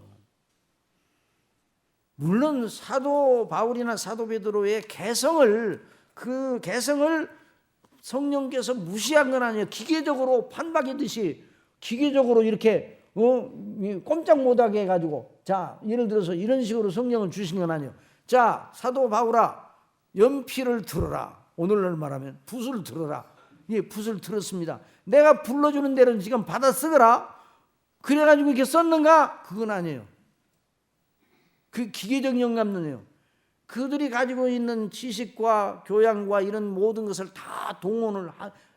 물론 사도 바울이나 사도 베드로의 그 개성을 성령께서 무시한 건 아니에요. 기계적으로 판박이듯이 기계적으로 이렇게 꼼짝 못하게 해가지고, 자, 예를 들어서 이런 식으로 성령을 주신 건 아니에요. 자, 사도 바울아, 연필을 들어라. 오늘날 말하면 붓을 들어라. 예, 붓을 들었습니다. 내가 불러주는 대로 지금 받아 쓰거라. 그래가지고 이렇게 썼는가? 그건 아니에요. 그 기계적 영감론이에요. 그들이 가지고 있는 지식과 교양과 이런 모든 것을 다 동원을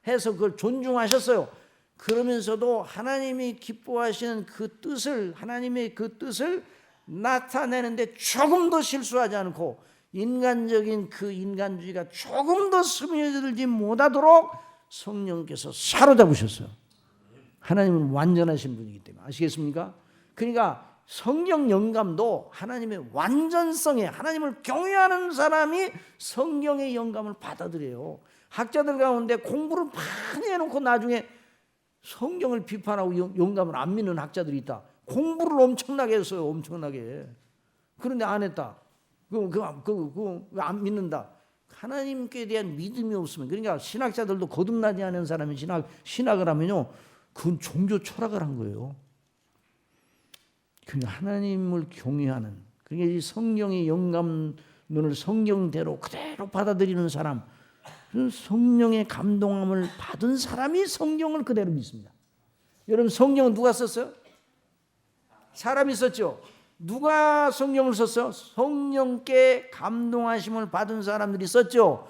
해서 그걸 존중하셨어요. 그러면서도 하나님이 기뻐하시는 그 뜻을, 하나님의 그 뜻을 나타내는데 조금 더 실수하지 않고 인간적인 그 인간주의가 조금 더 스며들지 못하도록 성령께서 사로잡으셨어요. 하나님은 완전하신 분이기 때문에. 아시겠습니까? 그러니까 성령 영감도 하나님의 완전성에, 하나님을 경외하는 사람이 성령의 영감을 받아들여요. 학자들 가운데 공부를 많이 해놓고 나중에 성경을 비판하고 영감을 안 믿는 학자들이 있다. 공부를 엄청나게 했어요. 엄청나게. 그런데 안 했다. 안 믿는다. 하나님께 대한 믿음이 없으면, 그러니까 신학자들도 거듭나지 않은 사람이 신학을 하면요, 그건 종교 철학을 한 거예요. 그러니까 하나님을 경외하는, 그러니까 이 성령의 영감론을 성경대로 그대로 받아들이는 사람, 성령의 감동함을 받은 사람이 성경을 그대로 믿습니다. 여러분, 성경은 누가 썼어요? 사람이 썼죠. 누가 성경을 썼어요? 성령께 감동하심을 받은 사람들이 썼죠.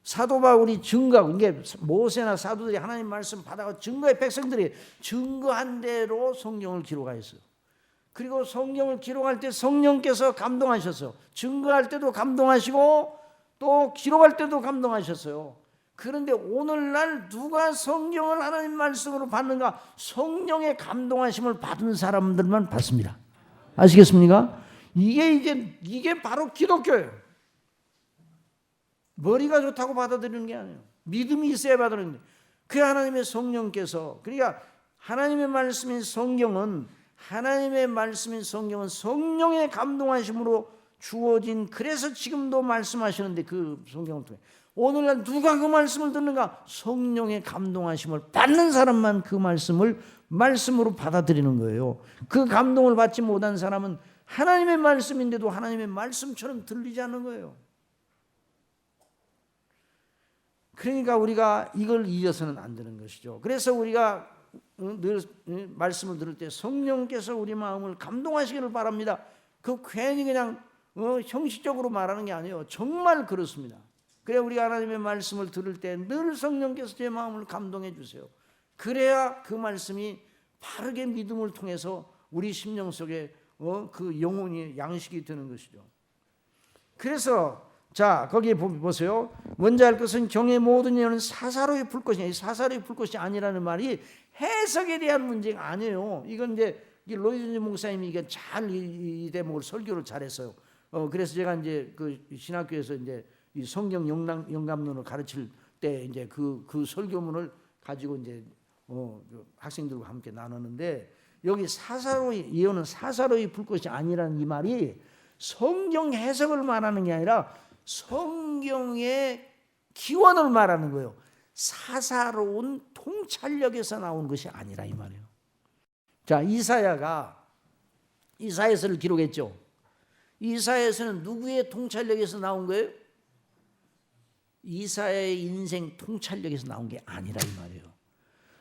사도 바울이 증거하고, 이게 모세나 사도들이 하나님 말씀 받아가 증거의 백성들이 증거한 대로 성경을 기록하였어요. 그리고 성경을 기록할 때 성령께서 감동하셨어요. 증거할 때도 감동하시고 또 기록할 때도 감동하셨어요. 그런데 오늘날 누가 성경을 하나님 말씀으로 받는가? 성령의 감동하심을 받은 사람들만 받습니다. 아시겠습니까? 이게 바로 기독교예요. 머리가 좋다고 받아들이는 게 아니에요. 믿음이 있어야 받아들이는 거예요. 그 하나님의 성령께서, 그러니까 하나님의 말씀인 성경은, 하나님의 말씀인 성경은 성령의 감동하심으로 주어진, 그래서 지금도 말씀하시는데 그 성경을 통해 오늘날 누가 그 말씀을 듣는가? 성령의 감동하심을 받는 사람만 그 말씀을 말씀으로 받아들이는 거예요. 그 감동을 받지 못한 사람은 하나님의 말씀인데도 하나님의 말씀처럼 들리지 않는 거예요. 그러니까 우리가 이걸 잊어서는 안 되는 것이죠. 그래서 우리가 늘 말씀을 들을 때 성령께서 우리 마음을 감동하시기를 바랍니다. 그 괜히 그냥 형식적으로 말하는 게 아니에요. 정말 그렇습니다. 그래야 우리가 하나님의 말씀을 들을 때 늘 성령께서 제 마음을 감동해 주세요. 그래야 그 말씀이 바르게 믿음을 통해서 우리 심령 속에 그 영혼이 양식이 되는 것이죠. 그래서 자, 거기에 보세요. 먼저 할 것은 경의 모든 영은 사사로이 풀 것이냐. 사사로이 풀 것이 아니라는 말이 해석에 대한 문제가 아니에요. 이건 이제 로이드 목사님이 이게 잘 이 대목을 설교를 잘했어요. 그래서 제가 이제 그 신학교에서 이제 이 성경 영감론을 가르칠 때 이제 그 설교문을 가지고 이제 학생들과 함께 나누는데, 여기 사사로이 예언은 사사로이 풀 것이 아니라는 이 말이 성경 해석을 말하는 게 아니라 성경의 기원을 말하는 거예요. 사사로운 통찰력에서 나온 것이 아니라 이 말이에요. 자, 이사야가 이사야서를 기록했죠. 이사야서는 누구의 통찰력에서 나온 거예요? 이사야의 인생 통찰력에서 나온 게 아니라 이 말이에요.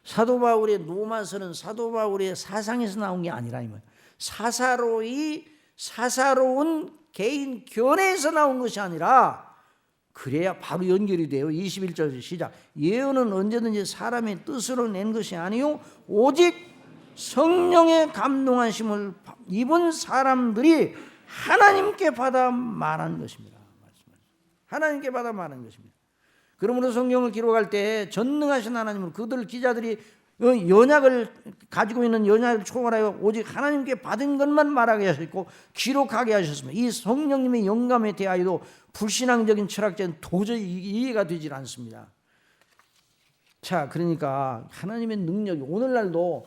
사도 바울의 로마서는 사도 바울의 사상에서 나온 게 아니라 이 말이에요. 사사로운 개인 견해에서 나온 것이 아니라, 그래야 바로 연결이 돼요. 21절 시작. 예언은 언제든지 사람의 뜻으로 낸 것이 아니요 오직 성령의 감동하심을 입은 사람들이 하나님께 받아 말한 것입니다. 하나님께 받아 말한 것입니다. 그러므로 성경을 기록할 때 전능하신 하나님은 그들 기자들이 연약을 가지고 있는 연약을 총괄하여 오직 하나님께 받은 것만 말하게 하셨고 기록하게 하셨습니다. 이 성령님의 영감에 대하여도 불신앙적인 철학자는 도저히 이해가 되질 않습니다. 자, 그러니까 하나님의 능력이 오늘날도,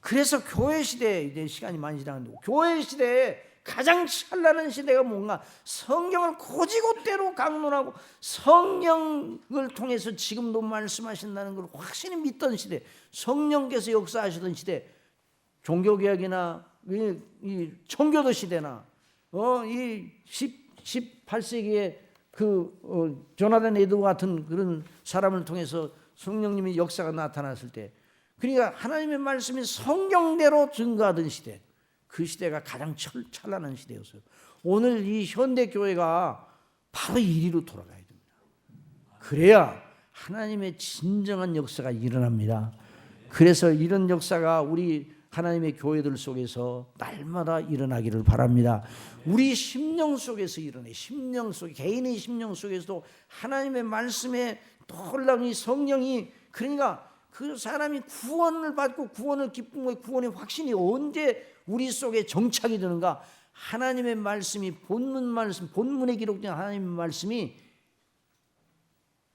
그래서 교회 시대에 이제 시간이 많이 지나갔는데, 교회 시대에 가장 찬란한 시대가 뭔가, 성경을 고지고대로 강론하고 성령을 통해서 지금도 말씀하신다는 걸 확실히 믿던 시대, 성령께서 역사하시던 시대, 종교개혁이나 이 청교도 시대나 이 18세기에 조나단 에드워 같은 그런 사람을 통해서 성령님의 역사가 나타났을 때, 그러니까 하나님의 말씀이 성경대로 증거하던 시대, 그 시대가 가장 찬란한 시대였어요. 오늘 이 현대교회가 바로 이리로 돌아가야 됩니다. 그래야 하나님의 진정한 역사가 일어납니다. 그래서 이런 역사가 우리 하나님의 교회들 속에서 날마다 일어나기를 바랍니다. 우리 심령 속에서 일어나요. 심령 속, 개인의 심령 속에서도 하나님의 말씀에 놀라운 이 성령이, 그러니까 그 사람이 구원을 받고 구원을 기쁨과 구원의 확신이 언제 우리 속에 정착이 되는가? 하나님의 말씀이, 본문 말씀, 본문에 기록된 하나님의 말씀이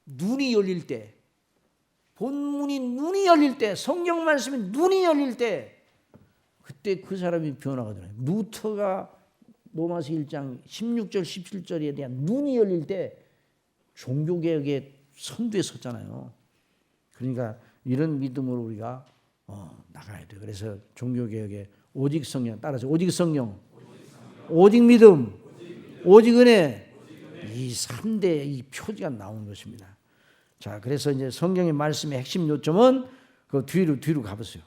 눈이 열릴 때, 본문이 눈이 열릴 때, 성경 말씀이 눈이 열릴 때, 그때 그 사람이 변화가 되나요? 루터가 로마서 1장 16절 17절에 대한 눈이 열릴 때 종교개혁의 선두에 섰잖아요. 그러니까 이런 믿음으로 우리가 나가야 돼요. 그래서 종교개혁의 오직 성령, 따라서 오직 성령, 오직 믿음, 오직 은혜, 이 3대 이 표지가 나오는 것입니다. 자, 그래서 이제 성경의 말씀의 핵심 요점은 그 뒤로 가보세요.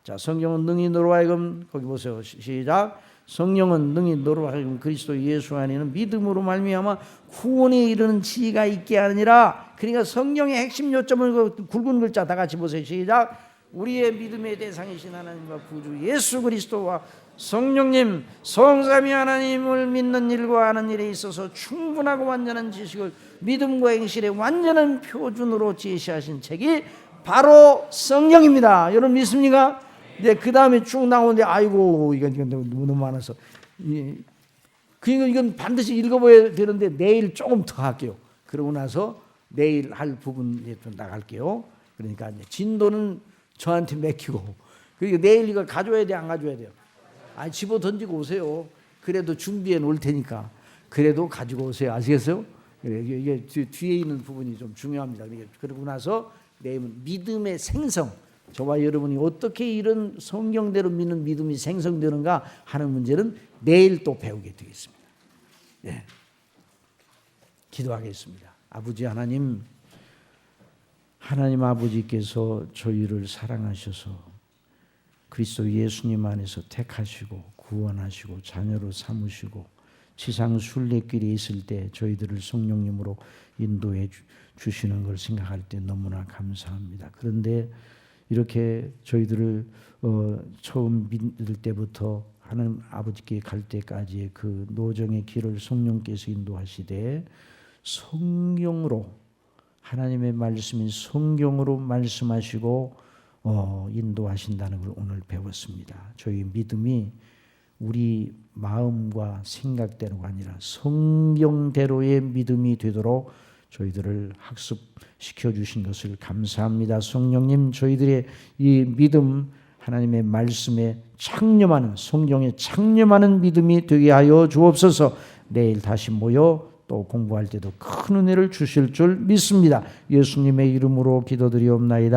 자, 성경은 능히 너로 하여금, 거기 보세요. 시작. 성령은 능히 너로 하여금 그리스도 예수 안에는 믿음으로 말미암아 구원에 이르는 지혜가 있게 하느니라. 그러니까 성경의 핵심 요점은 그 굵은 글자 다 같이 보세요. 시작. 우리의 믿음의 대상이신 하나님과 구주 예수 그리스도와 성령님, 성삼위 하나님을 믿는 일과 하는 일에 있어서 충분하고 완전한 지식을 믿음과 행실의 완전한 표준으로 제시하신 책이 바로 성령입니다. 여러분 믿습니까? 네, 그 다음에 쭉 나오는데, 아이고, 이건 너무 많아서. 그러니까 이건 반드시 읽어봐야 되는데, 내일 조금 더 할게요. 그러고 나서 내일 할 부분에 좀 나갈게요. 그러니까 이제 진도는 저한테 맡기고, 그리고 내일 이거 가져와야 돼, 안 가져와야 돼요? 집어 던지고 오세요. 그래도 준비해 놓을 테니까. 그래도 가지고 오세요. 아시겠어요? 이게 뒤에 있는 부분이 좀 중요합니다. 그러고 나서 내일은 믿음의 생성, 저와 여러분이 어떻게 이런 성경대로 믿는 믿음이 생성되는가 하는 문제는 내일 또 배우게 되겠습니다. 네. 기도하겠습니다. 아버지 하나님, 하나님 아버지께서 저희를 사랑하셔서 그리스도 예수님 안에서 택하시고 구원하시고 자녀로 삼으시고 지상 순례길에 있을 때 저희들을 성령님으로 인도해 주시는 걸 생각할 때 너무나 감사합니다. 그런데 이렇게 저희들을 처음 믿을 때부터 하나님 아버지께 갈 때까지의 그 노정의 길을 성령께서 인도하시되 성경으로, 하나님의 말씀인 성경으로 말씀하시고 인도하신다는 걸 오늘 배웠습니다. 저희 믿음이 우리 마음과 생각대로가 아니라 성경대로의 믿음이 되도록 저희들을 학습시켜 주신 것을 감사합니다. 성령님, 저희들의 이 믿음, 하나님의 말씀에 창념하는, 성경에 창념하는 믿음이 되게 하여 주옵소서. 내일 다시 모여 또 공부할 때도 큰 은혜를 주실 줄 믿습니다. 예수님의 이름으로 기도드리옵나이다.